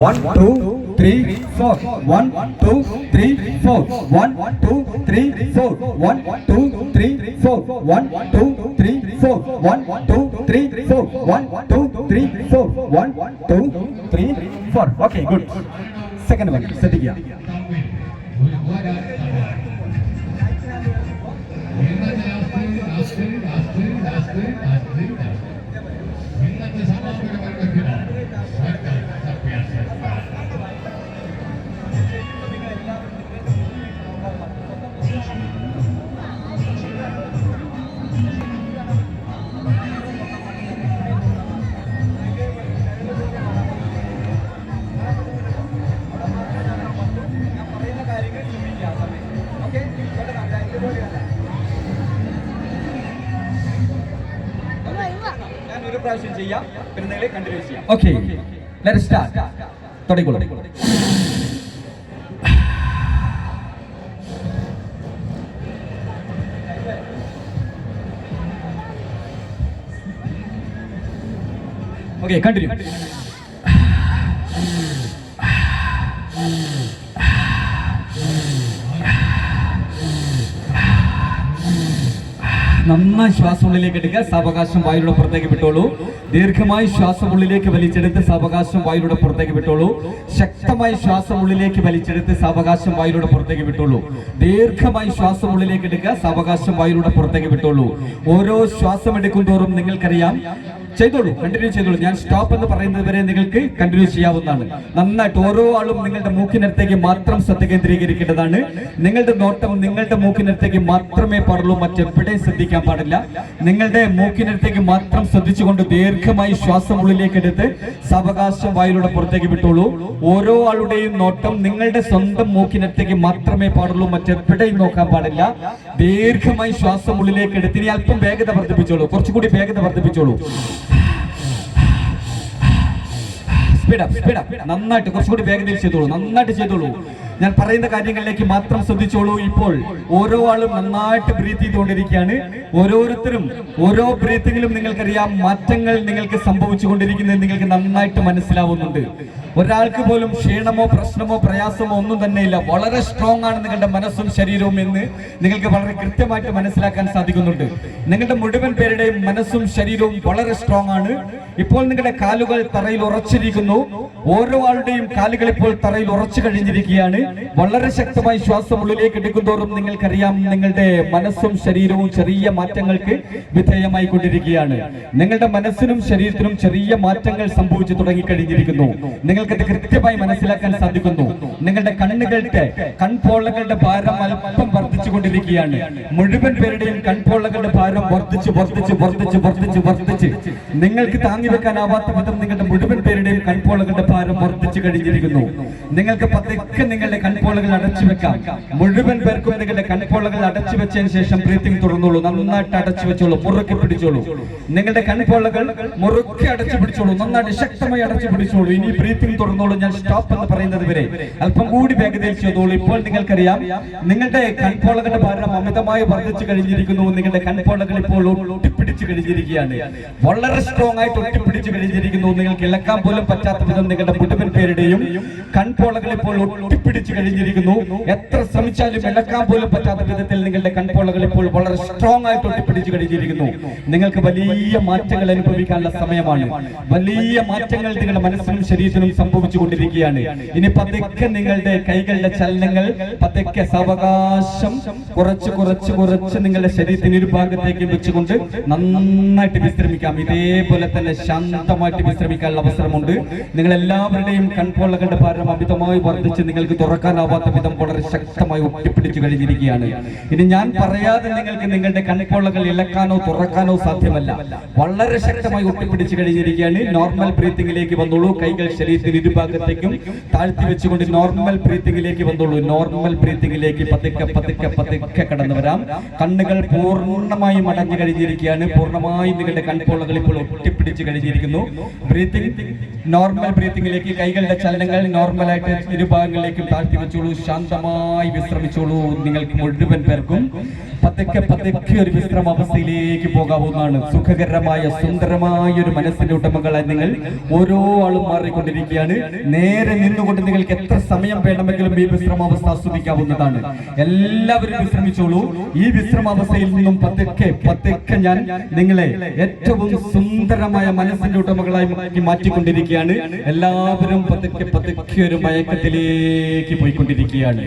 1, 2, 3, 4. 1, 2, 3, 4. 1, 2, 3, 4. 1, 2, 3, 4. 1, 2, 3, 4. 1, 2, 3, 4. 1, 2, 3, 4. 1, 2, 3, 4. Okay, good. Second one. ശ്രദ്ധിക്കുക. Okay, let us start. Okay, continue. നന്നായി ശ്വാസം ഉള്ളിലേക്ക് എടുക്കുക, സാവകാശം വായിലൂടെ പുറത്തേക്ക് വിട്ടോളൂ. ദീർഘമായി ശ്വാസം ഉള്ളിലേക്ക് വലിച്ചെടുത്ത് സാവകാശം വായിലൂടെ പുറത്തേക്ക് വിട്ടോളൂ. ശക്തമായി ശ്വാസം ഉള്ളിലേക്ക് വലിച്ചെടുത്ത് സാവകാശം വായിലൂടെ പുറത്തേക്ക് വിട്ടോളൂ. ദീർഘമായി ശ്വാസം ഉള്ളിലേക്ക് എടുക്കുക, സാവകാശം വായിലൂടെ പുറത്തേക്ക് വിട്ടോളൂ. ഓരോ ശ്വാസം എടുക്കും തോറും നിങ്ങൾക്കറിയാം, ചെയ്തോളൂ, കണ്ടിന്യൂ ചെയ്തോളൂ. ഞാൻ സ്റ്റോപ്പ് എന്ന് പറയുന്നത് വരെ നിങ്ങൾക്ക് കണ്ടിന്യൂ ചെയ്യാവുന്നതാണ്. നന്നായിട്ട് ഓരോ ആളും നിങ്ങളുടെ മൂക്കിനടുത്തേക്ക് മാത്രം ശ്രദ്ധ കേന്ദ്രീകരിക്കേണ്ടതാണ്. നിങ്ങളുടെ നോട്ടം നിങ്ങളുടെ മൂക്കിനടുത്തേക്ക് മാത്രമേ പാടുള്ളൂ, മറ്റെവിടെയും ശ്രദ്ധിക്കാൻ പാടില്ല. നിങ്ങളുടെ മൂക്കിനടുത്തേക്ക് മാത്രം ശ്രദ്ധിച്ചുകൊണ്ട് ദീർഘമായി ശ്വാസം ഉള്ളിലേക്ക് എടുത്ത് സാവകാശം വായിലൂടെ പുറത്തേക്ക് വിട്ടോളൂ. ഓരോ ആളുടെയും നോട്ടം നിങ്ങളുടെ സ്വന്തം മൂക്കിനടുത്തേക്ക് മാത്രമേ പാടുള്ളൂ, മറ്റെവിടെയും നോക്കാൻ പാടില്ല. ദീർഘമായി ശ്വാസം ഉള്ളിലേക്ക് എടുത്ത് ഇനി അല്പം വേഗത വർദ്ധിപ്പിച്ചോളൂ, കുറച്ചുകൂടി വേഗത വർദ്ധിപ്പിച്ചോളൂ. നന്നായിട്ട് കുറച്ചുകൂടി വേഗതയിൽ ചെയ്തോളൂ, നന്നായിട്ട് ചെയ്തോളൂ. ഞാൻ പറയുന്ന കാര്യങ്ങളിലേക്ക് മാത്രം ശ്രദ്ധിച്ചോളൂ. ഇപ്പോൾ ഓരോ ആളും നന്നായിട്ട് ബ്രീത്ത് ചെയ്തുകൊണ്ടിരിക്കുകയാണ്. ഓരോരുത്തരും ഓരോ ബ്രീത്തിങ്ങിലും നിങ്ങൾക്കറിയാം മാറ്റങ്ങൾ നിങ്ങൾക്ക് സംഭവിച്ചുകൊണ്ടിരിക്കുന്നത് നിങ്ങൾക്ക് നന്നായിട്ട് മനസ്സിലാവുന്നുണ്ട്. ഒരാൾക്ക് പോലും ക്ഷീണമോ പ്രശ്നമോ പ്രയാസമോ ഒന്നും തന്നെ ഇല്ല. വളരെ സ്ട്രോങ് ആണ് നിങ്ങളുടെ മനസ്സും ശരീരവും എന്ന് നിങ്ങൾക്ക് വളരെ കൃത്യമായിട്ട് മനസ്സിലാക്കാൻ സാധിക്കുന്നുണ്ട്. നിങ്ങളുടെ മുഴുവൻ പേരുടെയും മനസ്സും ശരീരവും വളരെ സ്ട്രോങ് ആണ്. ഇപ്പോൾ നിങ്ങളുടെ കാലുകൾ തറയിൽ ഉറച്ചിരിക്കുന്നു. ഓരോ ആളുടെയും കാലുകൾ ഇപ്പോൾ തറയിൽ ഉറച്ചു കഴിഞ്ഞിരിക്കുകയാണ്. വളരെ ശക്തമായി ശ്വാസം ഉള്ളിലേക്ക് എടുക്കുന്തോറും നിങ്ങൾക്കറിയാം നിങ്ങളുടെ മനസ്സും ശരീരവും ചെറിയ മാറ്റങ്ങൾക്ക് വിധേയമായി കൊണ്ടിരിക്കുകയാണ്. നിങ്ങളുടെ മനസ്സിനും ശരീരത്തിനും ചെറിയ മാറ്റങ്ങൾ സംഭവിച്ചു തുടങ്ങിക്കഴിഞ്ഞിരിക്കുന്നു. നിങ്ങൾക്കത് കൃത്യമായി മനസ്സിലാക്കാൻ സാധിക്കുന്നു. നിങ്ങളുടെ കൺപോളകളുടെ ഭാരം അല്പം വർദ്ധിച്ചുകൊണ്ടിരിക്കുകയാണ്. മുഴുവൻ പേരുടെയും കൺപോളകളുടെ ഭാരം വർദ്ധിച്ച് നിങ്ങൾക്ക് താങ്ങി വെക്കാനാവാത്ത വിധം നിങ്ങളുടെ മുഴുവൻ പേരുടെയും കൺപോളകളുടെ ഭാരം വർദ്ധിച്ചു കഴിഞ്ഞിരിക്കുന്നു. നിങ്ങൾക്ക് പതുക്കെ നിങ്ങളുടെ കൺപോളകൾ അടച്ചു വെക്കാം. മുഴുവൻ പേർക്കും നിങ്ങളുടെ കൺപോളകൾ അടച്ചു വെച്ചതിന് ശേഷം ബ്രീത്തിങ് തുറന്നോളൂ. നന്നായിട്ട് അടച്ചു വെച്ചോളൂ, മുറുക്കി പിടിച്ചോളൂ. നിങ്ങളുടെ കൺപോളകൾ മുറുക്കി അടച്ചു പിടിച്ചോളൂ, നന്നായിട്ട് ശക്തമായി അടച്ചു പിടിച്ചോളൂ. ഇനി ബ്രീത്തിങ് തുറന്നോളൂ. ഞാൻ സ്റ്റോപ്പ് എന്ന് പറയുന്നത് വരെ അല്പം കൂടി വേഗതയിൽ ചെയ്തോളൂ. ഇപ്പോൾ നിങ്ങൾക്കറിയാം നിങ്ങളുടെ കൺപോളകളുടെ ഭാരം അമിതമായി വർദ്ധിച്ചു കഴിഞ്ഞിരിക്കുന്നു. നിങ്ങളുടെ കൺപോളകൾ ഇപ്പോൾ ഒട്ടിപ്പിടിച്ചു കഴിഞ്ഞിരിക്കുകയാണ്. വളരെ സ്ട്രോങ് ആയിട്ട് ഒട്ടിപ്പിടിച്ചു കഴിഞ്ഞിരിക്കുന്നു. നിങ്ങൾക്ക് ഇളക്കാൻ പോലും പറ്റാത്ത വിധം നിങ്ങളുടെ മുഴുവൻ പേരുടെയും കൺപോളകൾ ഇപ്പോൾ ഒട്ടിപ്പിടിച്ചു കഴിഞ്ഞിരിക്കുന്നു. എത്ര ശ്രമിച്ചാലും ഇളക്കാൻ പോലും പറ്റാത്ത വിധത്തിൽ നിങ്ങളുടെ കൺപോളകൾ ഇപ്പോൾ വളരെ സ്ട്രോങ് ആയിട്ട് ഒട്ടിപ്പിടിച്ചു കഴിഞ്ഞിരിക്കുന്നു. നിങ്ങൾക്ക് വലിയ മാറ്റങ്ങൾ അനുഭവിക്കാനുള്ള സമയമാണ്. വലിയ മാറ്റങ്ങൾ നിങ്ങളുടെ മനസ്സിനും ശരീരത്തിനും സംഭവിച്ചുകൊണ്ടിരിക്കുകയാണ്. ഇനി പതുക്കെ നിങ്ങളുടെ കൈകളുടെ ചലനങ്ങൾ പതുക്കെ സാവകാശം കുറച്ച് നിങ്ങളുടെ ശരീരത്തിന് ഒരു ഭാഗത്തേക്ക് വെച്ചുകൊണ്ട് നന്നായിട്ട് വിശ്രമിക്കാം. ഇതേപോലെ തന്നെ ശാന്തമായിട്ട് വിശ്രമിക്കാനുള്ള അവസരമുണ്ട്. നിങ്ങൾ എല്ലാവരുടെയും കൺപോളകളുടെ ഭാരം അമിതമായി വർദ്ധിച്ച് നിങ്ങൾക്ക് തുറക്കാനാവാത്ത വിധം വളരെ ശക്തമായി ഒട്ടിപ്പിടിച്ചു കഴിഞ്ഞിരിക്കുകയാണ്. ഇനി ഞാൻ പറയാതെ നിങ്ങൾക്ക് നിങ്ങളുടെ കൺപോളകൾ ഇളക്കാനോ തുറക്കാനോ സാധ്യമല്ല. വളരെ ശക്തമായി ഒട്ടിപ്പിടിച്ചു കഴിഞ്ഞിരിക്കുകയാണ്. നോർമൽ ബ്രീത്തിങ്ങിലേക്ക് വന്നോളൂ. കൈകൾ ശരീരത്തിന് ഇരുഭാഗത്തേക്കും താഴ്ത്തി വെച്ചുകൊണ്ട് നോർമൽ ബ്രീത്തിങ്ങിലേക്ക് വന്നോളൂ. നോർമൽ ബ്രീത്തിങ്ങിലേക്ക് പതുക്കെ കടന്നു വരാം. കണ്ണുകൾ പൂർണ്ണമായും അടഞ്ഞു കഴിഞ്ഞിരിക്കുകയാണ്. പൂർണ്ണമായും നിങ്ങളുടെ കൺപോളകൾ ഇപ്പോൾ ഒട്ടിപ്പിടിച്ചു കഴിഞ്ഞിരിക്കുന്നു. ബ്രീത്തിങ് നോർമൽ ബ്രീത്തിങ്ങിലേക്ക് കൈകളുടെ ചലനങ്ങൾ നോർമലായിട്ട് ഇരുഭാഗങ്ങളിലേക്കും താഴ്ത്തി വെച്ചോളൂ, ശാന്തമായി വിശ്രമിച്ചോളൂ. നിങ്ങൾക്ക് മുഴുവൻ പേർക്കും പതുക്കെ പതുക്കെ ഒരു വിശ്രമാവസ്ഥയിലേക്ക് പോകാവുന്നതാണ്. സുഖകരമായ സുന്ദരമായ ഒരു മനസ്സിന്റെ ഉടമകളായി നിങ്ങൾ ഓരോ ആളും മാറിക്കൊണ്ടിരിക്കുകയാണ്. നേരെ നിന്നുകൊണ്ട് നിങ്ങൾക്ക് എത്ര സമയം വേണമെങ്കിലും ഈ വിശ്രമാവസ്ഥ ആസ്വദിക്കാവുന്നതാണ്. എല്ലാവരും വിശ്രമിച്ചോളൂ. ഈ വിശ്രമാവസ്ഥയിൽ നിന്നും പതുക്കെ പതുക്കെ ഞാൻ നിങ്ങളെ ഏറ്റവും സുന്ദരമായ മനസ്സിന്റെ ഉടമകളായി മാറ്റിക്കൊണ്ടിരിക്കുകയാണ്. എല്ലാവരും പതുക്കെ പതുക്കെ ഒരു മയക്കത്തിലേക്ക് പോയിക്കൊണ്ടിരിക്കുകയാണ്.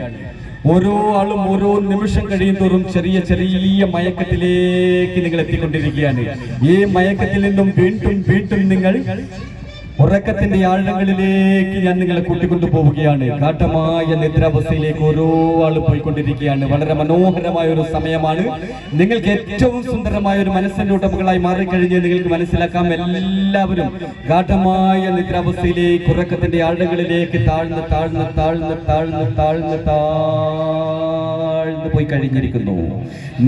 ഓരോ ആളും ഓരോ നിമിഷം കഴിയുന്തോറും ചെറിയ ചെറിയ മയക്കത്തിലേക്ക് നിങ്ങൾ എത്തിക്കൊണ്ടിരിക്കുകയാണ്. ഈ മയക്കത്തിൽ നിന്നും വീണ്ടും വീണ്ടും നിങ്ങൾ ഉറക്കത്തിന്റെ ആഴങ്ങളിലേക്ക് ഞാൻ നിങ്ങളെ കൂട്ടിക്കൊണ്ടു പോവുകയാണ്. ഗാഠമായ നിദ്രാവസ്ഥയിലേക്ക് ഓരോ ആളും പോയിക്കൊണ്ടിരിക്കുകയാണ്. വളരെ മനോഹരമായ ഒരു സമയമാണ്. നിങ്ങൾക്ക് ഏറ്റവും സുന്ദരമായ ഒരു മനസ്സിന്റെ ഉടമകളായി മാറിക്കഴിഞ്ഞ് നിങ്ങൾക്ക് മനസ്സിലാക്കാം. എല്ലാവരും ഗാഠമായ നിദ്രാവസ്ഥയിലേക്ക് ഉറക്കത്തിന്റെ ആഴങ്ങളിലേക്ക് താഴ്ന്ന് താഴ്ന്ന് താഴ്ന്ന് താഴ്ന്ന് താഴ്ന്ന് താഴ്ന്ന് പോയി കഴിഞ്ഞിരിക്കുന്നു.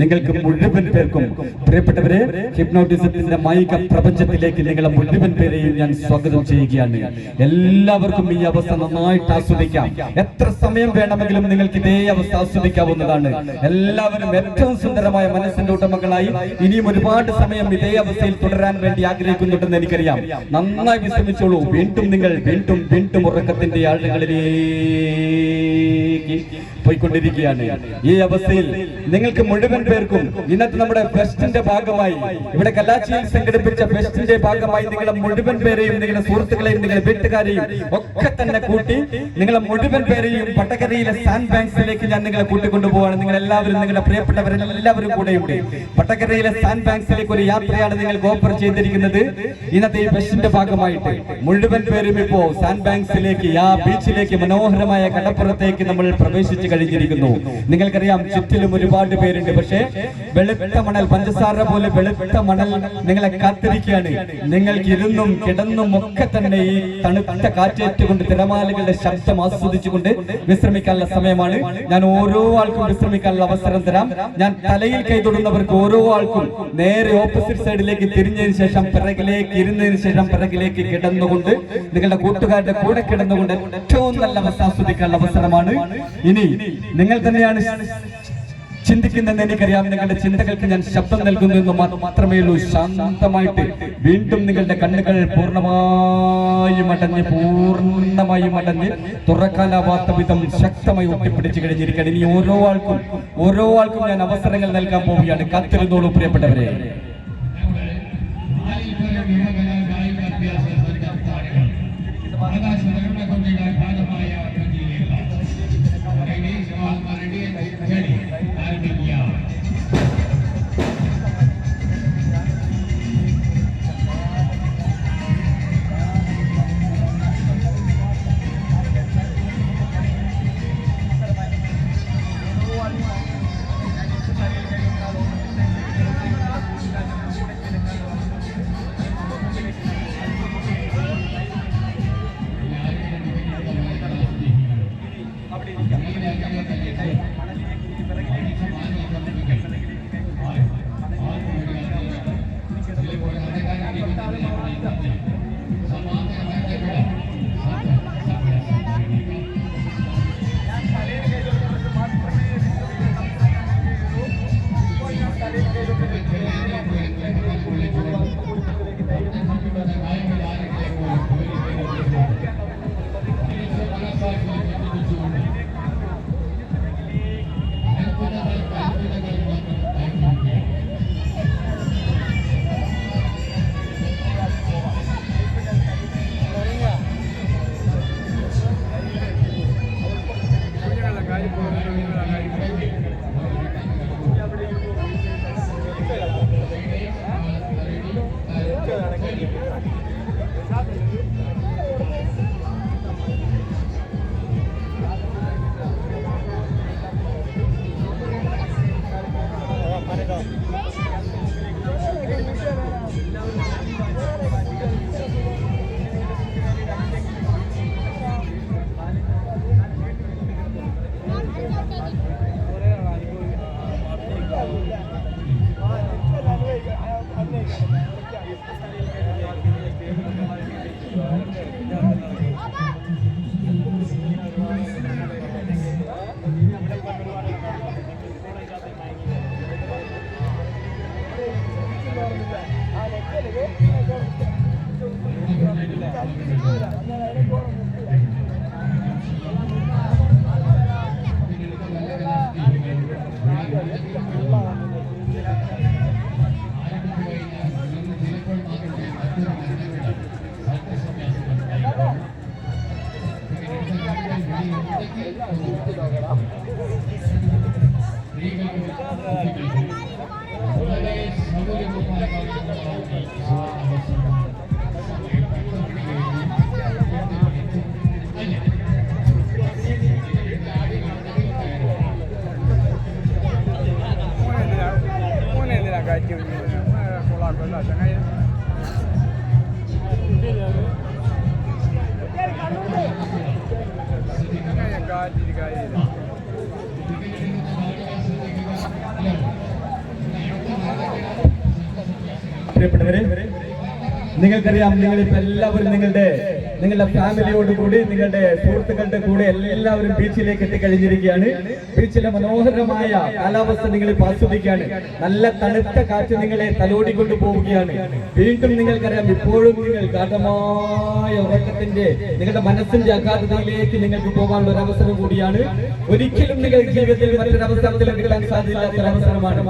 നിങ്ങൾക്ക് മുഴുവൻ പേർക്കും പ്രിയപ്പെട്ടവരെ, ഹിപ്നോട്ടിസത്തിന്റെ മായിക പ്രപഞ്ചത്തിലേക്ക് നിങ്ങളെ മുഴുവൻ പേരെയും ഞാൻ സ്വാഗതം ചെയ്യുകയാണ്. എല്ലാവർക്കും ഈ അവസ്ഥ നന്നായിട്ട് ആസ്വദിക്കാം. എത്ര സമയം വേണമെങ്കിലും നിങ്ങൾക്ക് ഇതേ അവസ്ഥ ആസ്വദിക്കാവുന്നതാണ്. എല്ലാവരും ഏറ്റവും സുന്ദരമായ മനസ്സിന്റെ ഉടമകളായി ഇനിയും ഒരുപാട് സമയം ഇതേ അവസ്ഥയിൽ തുടരാൻ വേണ്ടി ആഗ്രഹിക്കുന്നുണ്ടെന്ന് എനിക്കറിയാം. നന്നായി വിശ്രമിച്ചോളൂ. വീണ്ടും നിങ്ങൾ വീണ്ടും വീണ്ടും ഉറക്കത്തിന്റെ ആഴങ്ങളിലേക്ക് പോയിക്കൊണ്ടിരിക്കുകയാണ്. ഈ അവസ്ഥയിൽ നിങ്ങൾക്ക് മുഴുവൻ പേർക്കും ഇന്നത്തെ നമ്മുടെ ഫെസ്റ്റിന്റെ ഭാഗമായി, ഇവിടെ കലാച്ചിയിൽ സംഘടിപ്പിച്ച ഫെസ്റ്റിന്റെ ഭാഗമായി നിങ്ങളെ മുഴുവൻ പേരെയും, നിങ്ങളുടെ സുഹൃത്തുക്കളെയും നിങ്ങളുടെ വീട്ടുകാരെയും ഒക്കെ തന്നെ കൂട്ടി നിങ്ങളെ മുഴുവൻ പേരെയും പട്ടക്കരയിലെ സാൻഡ് ബാങ്ക്സിലേക്ക് ഞാൻ നിങ്ങളെ കൂട്ടിക്കൊണ്ടുപോവാണ്. നിങ്ങൾ എല്ലാവരും, നിങ്ങളുടെ പ്രിയപ്പെട്ടവരെല്ലാവരും കൂടെയുണ്ട്. പട്ടക്കരയിലെ സാൻഡ് ബാങ്ക്സിലേക്ക് ഒരു യാത്രയാണ് നിങ്ങൾ ഓഫർ ചെയ്തിരിക്കുന്നത്. ഇന്നത്തെ ഈ ഫെസ്റ്റിന്റെ ഭാഗമായിട്ട് മുഴുവൻ പേരും ഇപ്പോ സാൻഡ് ബാങ്ക്സിലേക്ക്, ആ ബീച്ചിലേക്ക്, മനോഹരമായ കടപ്പുറത്തേക്ക് നമ്മൾ പ്രവേശിച്ചു കഴിഞ്ഞിരിക്കുന്നു. നിങ്ങൾക്കറിയാം, ചുറ്റിലും ഒരുപാട് പേരുണ്ട്. പക്ഷേ വെളുത്ത മണൽ, പഞ്ചസാര പോലെ വെളുത്ത മണൽ നിങ്ങളെ കാത്തിരിക്കുകയാണ്. നിങ്ങൾക്ക് ഇരുന്നും കിടന്നും ഒക്കെ തന്നെ ഈ തണുത്ത കാറ്റേറ്റുകൊണ്ട് തിരമാലകളുടെ ശബ്ദം ആസ്വദിച്ചുകൊണ്ട് വിശ്രമിക്കാനുള്ള സമയമാണ്. ഞാൻ ഓരോ ആൾക്കും വിശ്രമിക്കാനുള്ള അവസരം തരാം. ഞാൻ തലയിൽ കൈ തൊടുന്നവർക്ക് ഓരോ ആൾക്കും നേരെ ഓപ്പോസിറ്റ് സൈഡിലേക്ക് തിരിഞ്ഞതിന് ശേഷം പിറകിലേക്ക് ഇരുന്നതിന് ശേഷം പിറകിലേക്ക് കിടന്നുകൊണ്ട് നിങ്ങളുടെ കൂട്ടുകാരുടെ കൂടെ കിടന്നുകൊണ്ട് ഏറ്റവും നല്ല അവസ്ഥ ആസ്വദിക്കാനുള്ള അവസരമാണ്. ഇനി നിങ്ങൾ തന്നെയാണ് ചിന്തിക്കുന്നതെന്ന് എനിക്കറിയാം. നിങ്ങളുടെ ചിന്തകൾക്ക് ഞാൻ ശബ്ദം നൽകുന്നു എന്ന് മാത്രമേ ഉള്ളൂ. ശാന്തമായിട്ട് വീണ്ടും നിങ്ങളുടെ കണ്ണുകൾ പൂർണ്ണമായും അടഞ്ഞ് തുറക്കാനാവാത്ത വിധം ശക്തമായി ഒട്ടിപ്പിടിച്ച് കഴിഞ്ഞിരിക്കുകയാണ്. ഇനി ഓരോ ആൾക്കും ഞാൻ അവസരങ്ങൾ നൽകാൻ പോവുകയാണ്. കാത്തിരുന്നോളൂ പ്രിയപ്പെട്ടവരെ. പ്രിയപ്പെട്ടവരെ, നിങ്ങൾക്കറിയാം, നിങ്ങളിപ്പോ എല്ലാവരും നിങ്ങളുടെ ഫാമിലിയോട് കൂടി നിങ്ങളുടെ സുഹൃത്തുക്കളുടെ കൂടെ എല്ലാവരും ബീച്ചിലേക്ക് എത്തിക്കഴിഞ്ഞിരിക്കുകയാണ്. ബീച്ചിലെ മനോഹരമായ കാലാവസ്ഥ നിങ്ങളിപ്പോൾ ആസ്വദിക്കുകയാണ്. നല്ല തണുത്ത കാറ്റ് നിങ്ങളെ തലോടിക്കൊണ്ട് പോവുകയാണ്. വീണ്ടും നിങ്ങൾക്കറിയാം, ഇപ്പോഴും നിങ്ങൾ ഗാഠമായ ഉറക്കത്തിന്റെ നിങ്ങളുടെ മനസ്സിന്റെ അഗാധതയിലേക്ക് നിങ്ങൾക്ക് പോകാനുള്ള ഒരു അവസരം കൂടിയാണ്. ഒരിക്കലും നിങ്ങൾ ജീവിതത്തിൽ മറ്റൊരവസരത്തിൽ കിട്ടാൻ സാധ്യതയില്ലാത്ത അവസരമാണ്.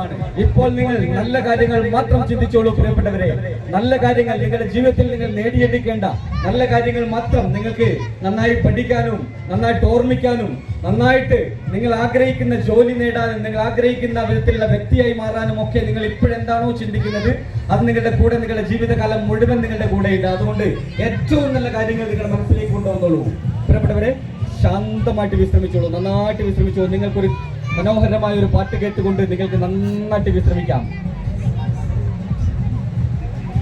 ഇപ്പോൾ നിങ്ങൾ നല്ല കാര്യങ്ങൾ മാത്രം ചിന്തിച്ചോളൂ പ്രിയപ്പെട്ടവരെ. നല്ല കാര്യങ്ങൾ നിങ്ങളുടെ ജീവിതത്തിൽ നിങ്ങൾ നേടിയെടുക്കേണ്ട നല്ല കാര്യങ്ങൾ മാത്രം നിങ്ങൾക്ക് നന്നായി പഠിക്കാനും നന്നായിട്ട് ഓർമ്മിക്കാനും നന്നായിട്ട് നിങ്ങൾ ആഗ്രഹിക്കുന്ന ജോലി നേടാനും നിങ്ങൾ ആഗ്രഹിക്കുന്ന വിധത്തിലുള്ള വ്യക്തിയായി മാറാനും ഒക്കെ നിങ്ങൾ ഇപ്പോഴെന്താണോ ചിന്തിക്കുന്നത് അത് നിങ്ങളുടെ കൂടെ നിങ്ങളുടെ ജീവിതകാലം മുഴുവൻ നിങ്ങളുടെ കൂടെയുണ്ട്. അതുകൊണ്ട് ഏറ്റവും നല്ല കാര്യങ്ങൾ നിങ്ങളുടെ മനസ്സിലേക്ക് കൊണ്ടുവന്നോളൂ. പ്രിയപ്പെട്ടവരെ, ശാന്തമായിട്ട് വിശ്രമിച്ചോളൂ, നന്നായിട്ട് വിശ്രമിച്ചോളൂ. നിങ്ങൾക്കൊരു മനോഹരമായ ഒരു പാട്ട് കേട്ടുകൊണ്ട് നിങ്ങൾക്ക് നന്നായിട്ട് വിശ്രമിക്കാം.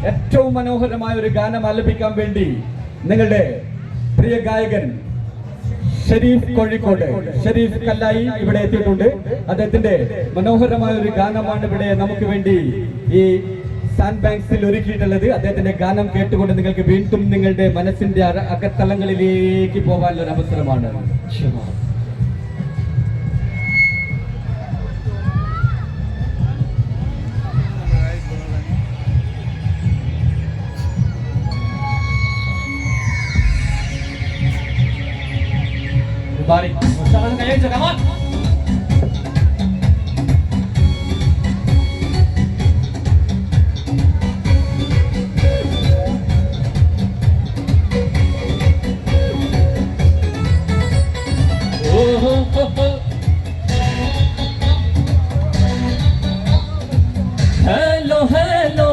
ഏറ്റവും മനോഹരമായ ഒരു ഗാനം ആലപിക്കാൻ വേണ്ടി നിങ്ങളുടെ പ്രിയ ഗായകൻ ഷരീഫ് കോഴിക്കോട്, ഷരീഫ് കല്ലായി ഇവിടെ എത്തിയിട്ടുണ്ട്. അദ്ദേഹത്തിന്റെ മനോഹരമായ ഒരു ഗാനമാണ് ഇവിടെ നമുക്ക് വേണ്ടി ഈ സാൻഡ് ബാങ്ക്സിൽ ഒരുക്കിയിട്ടുള്ളത്. അദ്ദേഹത്തിന്റെ ഗാനം കേട്ടുകൊണ്ട് നിങ്ങൾക്ക് വീണ്ടും നിങ്ങളുടെ മനസ്സിന്റെ അകത്തളങ്ങളിലേക്ക് പോകാനുള്ള ഒരു അവസരമാണ്. Bari, usahakan kalian bisa kawan. Hello, hello.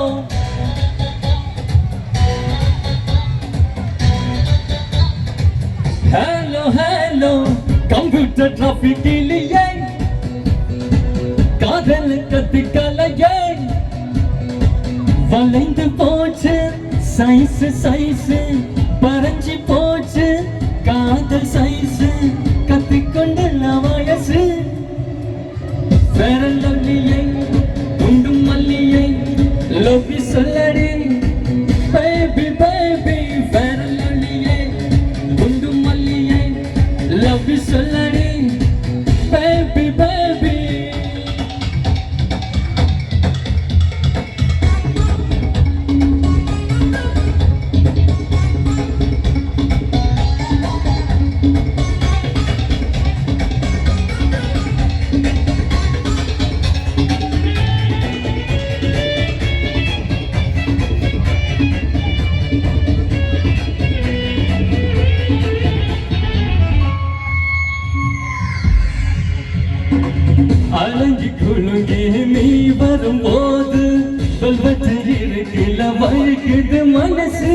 Hello, hello. Computer traffic के लिए कादल कतिकलाये वलेंद पोच साइंस साइंस परंजी पोच कादल साइंस कतिकोंडला वयस फेर लवलीये गुंडु मल्लिये लोभी सोल्लडी baby baby फेर लवलीये गुंडु मल्लिये लोभी सोल्लडी baby baby அலங்கி குலுங்கி நீ வரும்போது சொல்வற்று இருக்குல வழுக்குது மனசு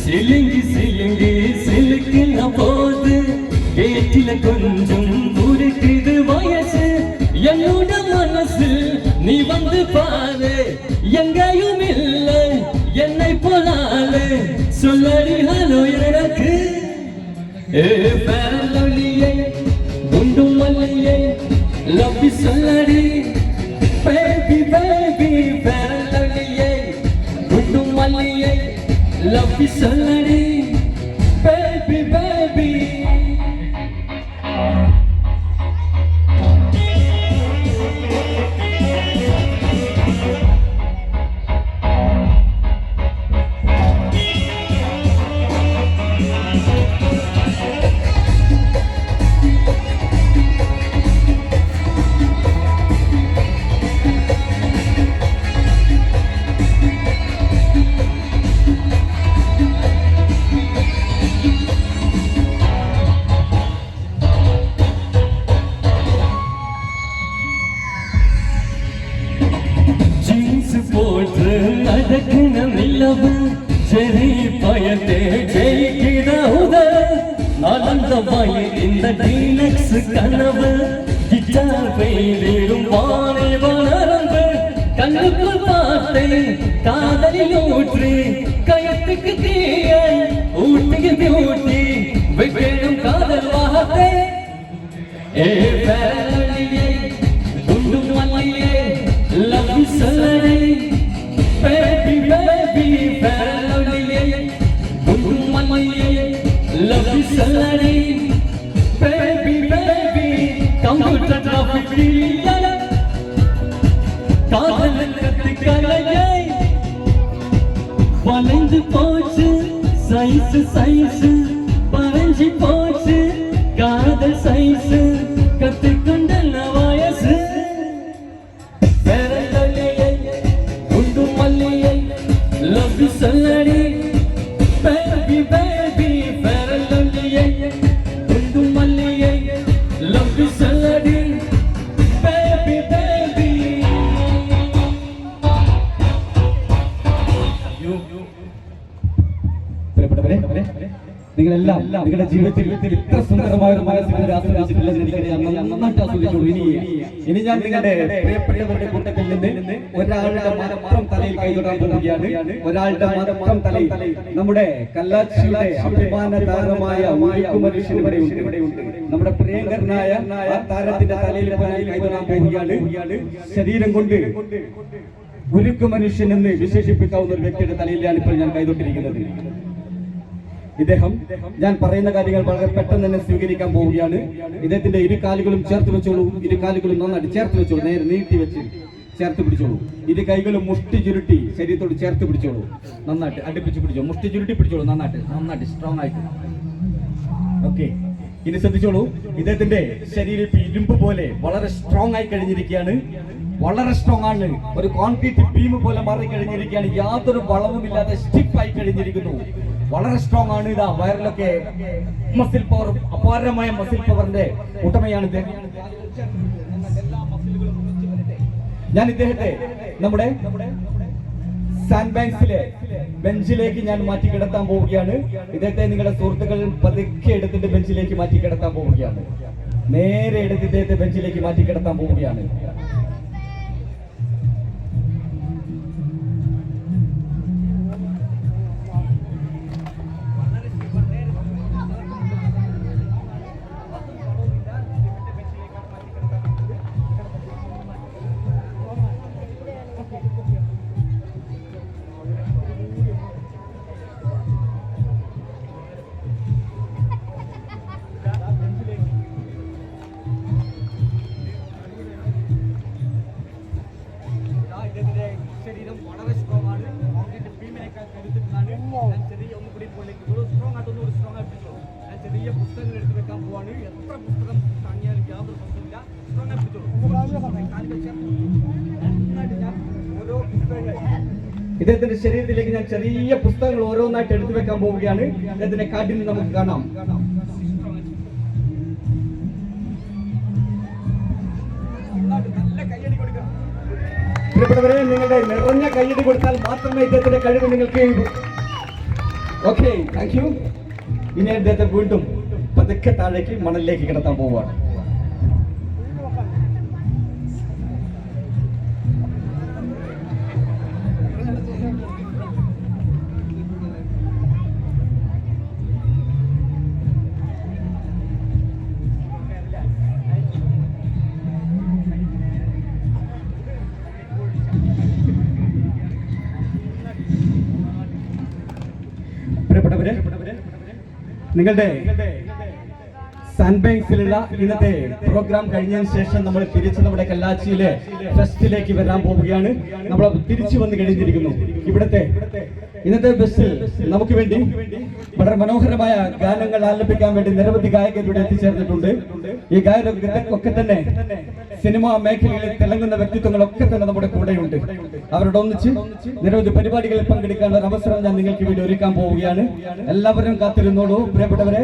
சிலுங்கி சிலுங்கி சிலுக்குல போது கேட்டில கொஞ்சம் உருக்குது வயசு என்னோட மனசு நீ வந்து பாரு எங்கேயும் இல்லை என்னை போலாலே சொல்லடி ஹலோ எனக்கு பேரலொலியை குண்டு மல்லியை love you solari baby baby paralleliye gundu malliye love you solari baby baby கதவாய் இந்த டீலக்ஸ் கனவு கிட்டார் பெய்திடும் வானை வளர்ந்து கண்ணுக்குள் பார்த்தேன் காதலில் ஊற்றி கயத்துக்கு தீய ஊட்டிக்கு ஊட்டி வெட்டும் காதல் வார்த்தை ஏ பேரலியே குண்டு மல்லியே லவ் யூ சலரை பேபி பேபி பேரலியே குண்டு மல்லியே லவ் யூ சலரை பேபி பேபி கம்ப்யூட்டர் டிராஃபிக் காதல் கத்துக்கலையே வளைந்து போச்சு சைஸ் சைஸ் பறஞ்சி போச்சு காதல் சைஸ் கத்துக்கொண்ட வயசு பேரலியே குண்டு மல்லியே லவ் யூ சலரை பேபி பேபி பேரலியே குண்டு மல்லியே லவ் யூ சலரை பேபி பேபி നിങ്ങളെല്ലാം നിങ്ങളുടെ ജീവിതത്തിൽ ഇത്ര സുന്ദരമായ ഒരു മനസ്സിനെ ആസ്വദിച്ചിട്ടില്ലെന്ന് എനിക്കറിയാം. നന്നായിട്ട് ആസ്വദിച്ചോളൂ. ഇനി ഞാൻ നിങ്ങളുടെ പ്രിയപ്പെട്ടവരുടെ കൂട്ടത്തിൽ നിന്ന് ഒരാളുടെ മാത്രം തലയിൽ കൈതൊടാൻ പോവുകയാണ്. ഒരാളുടെ മാത്രം തലയിൽ നമ്മുടെ കല്ലാച്ചിയുടെ അഭിമാന താരമായ മനുഷ്യൻ ഇവിടെയുണ്ട്. നമ്മുടെ പ്രിയങ്കരനായ ആ താരത്തിന്റെ തലയിൽ കൈതൊടാൻ പോവുകയാണ്. ശരീരം കൊണ്ട് ഉരുക്കു മനുഷ്യൻ എന്ന് വിശേഷിപ്പിക്കാവുന്ന ഒരു വ്യക്തിയുടെ തലയിലാണ് ഇപ്പോൾ ഞാൻ കൈതൊട്ടിരിക്കുന്നത്. ഇദ്ദേഹം ഞാൻ പറയുന്ന കാര്യങ്ങൾ വളരെ പെട്ടെന്ന് തന്നെ സ്വീകരിക്കാൻ പോവുകയാണ്. ഇദ്ദേഹത്തിന്റെ ഇരു കാലുകളും ചേർത്ത് വെച്ചോളൂ. ഇരു കാലുകളും നന്നായിട്ട് ചേർത്ത് വെച്ചോളൂ. നേരെ നീട്ടി വെച്ച് ചേർത്ത് പിടിച്ചോളൂ. ഇരു കൈകളും മുഷ്ടി ചുരുട്ടി ശരീരത്തോട് ചേർത്ത് പിടിച്ചോളൂ. നന്നായിട്ട് അടുപ്പിച്ച് പിടിച്ചോളൂ. മുഷ്ടി ചുരുട്ടി പിടിച്ചോളൂ. നന്നായിട്ട് സ്ട്രോങ് ആയിട്ട്. ഓക്കെ, ഇനി ശ്രദ്ധിച്ചോളൂ. ഇദ്ദേഹത്തിന്റെ ശരീരം ഇരുമ്പ് പോലെ വളരെ സ്ട്രോങ് ആയി കഴിഞ്ഞിരിക്കുകയാണ്. വളരെ സ്ട്രോങ് ആണ്. ഒരു കോൺക്രീറ്റ് ബീം പോലെ മാറി കഴിഞ്ഞിരിക്കുകയാണ്. യാതൊരു വളവുമില്ലാതെ സ്റ്റിഫ് ആയി കഴിഞ്ഞിരിക്കുന്നു. വളരെ സ്ട്രോങ് ആണ്. ഇതാ വയറിലൊക്കെ മസിൽ പവർ, അപാരമായ മസിൽ പവറിന്റെ ഉടമയാണ് ഇദ്ദേഹം. ഞാൻ ഇദ്ദേഹത്തെ നമ്മുടെ സാൻഡ് ബാങ്ക്സിലെ ബെഞ്ചിലേക്ക് ഞാൻ മാറ്റി കിടത്താൻ പോവുകയാണ്. ഇദ്ദേഹത്തെ നിങ്ങളുടെ സുഹൃത്തുക്കൾ പതുക്കെ എടുത്തിട്ട് ബെഞ്ചിലേക്ക് മാറ്റി കിടത്താൻ പോവുകയാണ്. നേരെ എടുത്ത് ഇദ്ദേഹത്തെ ബെഞ്ചിലേക്ക് മാറ്റി കിടത്താൻ പോവുകയാണ്. ശരീരം വളരെ സ്ട്രോങ് ആണ്. കോൺക്രീറ്റ് ബീമിനേക്കാൾ കരുത്തിട്ടാണ്. ഞാൻ ചെറിയ ഒന്നുകൂടി സ്ട്രോങ് ആയിട്ട് ഒന്നുകൂടി സ്ട്രോങ് ആയിട്ട് ഞാൻ ചെറിയ പുസ്തകങ്ങൾ എടുത്ത് വെക്കാൻ പോവാണ്. എത്ര പുസ്തകം താങ്ങിയാലും യാതൊരു പ്രശ്നമില്ല. സ്ട്രോങ് ആയി പിടിച്ചോളൂ. ഞാൻ ഓരോ പുസ്തകങ്ങൾ ഇദ്ദേഹത്തിന്റെ ശരീരത്തിലേക്ക് ഞാൻ ചെറിയ പുസ്തകങ്ങൾ ഓരോന്നായിട്ട് എടുത്തു വെക്കാൻ പോവുകയാണ്. ഇദ്ദേഹത്തിന്റെ കാട്ടിൽ നിന്ന് നമുക്ക് കാണാം. നല്ല കയ്യടി കൊടുക്കാം. പ്രിയപ്പെട്ടവരെ, നിങ്ങളുടെ നിറഞ്ഞ കയ്യടി കൊടുത്താൽ മാത്രമേ ഇദ്ദേഹത്തിന്റെ കഴിവ് നിങ്ങൾക്ക്. Okay, thank you. ഇനി അദ്ദേഹത്തെ വീണ്ടും പതുക്കെ താഴേക്ക് മണലിലേക്ക് കിടത്താൻ പോവുകയാണ്. നിങ്ങളുടെ സാൻഡ് ബാങ്ക്സിലുള്ള ഇന്നത്തെ പ്രോഗ്രാം കഴിഞ്ഞതിന് ശേഷം നമ്മൾ തിരിച്ച് നമ്മുടെ കല്ലാച്ചിയിലെ ഫെസ്റ്റിലേക്ക് വരാൻ പോവുകയാണ്. നമ്മൾ തിരിച്ചു വന്ന് കഴിഞ്ഞിരിക്കുന്നു. ഇവിടുത്തെ ഇന്നത്തെ ബസ്സിൽ നമുക്ക് വേണ്ടി വളരെ മനോഹരമായ ഗാനങ്ങൾ ആലപിക്കാൻ വേണ്ടി നിരവധി ഗായകർ ഇവിടെ എത്തിച്ചേർന്നിട്ടുണ്ട്. ഈ ഗായകരൊക്കെ തന്നെ സിനിമാ മേഖലകളിൽ തിളങ്ങുന്ന വ്യക്തിത്വങ്ങളൊക്കെ തന്നെ നമ്മുടെ കൂടെയുണ്ട്. അവരോട് ഒന്നിച്ച് നിരവധി പരിപാടികളിൽ പങ്കെടുക്കാനുള്ള ഒരു അവസരം ഞാൻ നിങ്ങൾക്ക് വേണ്ടി ഒരുക്കാൻ പോവുകയാണ്. എല്ലാവരും കാത്തിരുന്നോളൂ. പ്രിയപ്പെട്ടവരെ,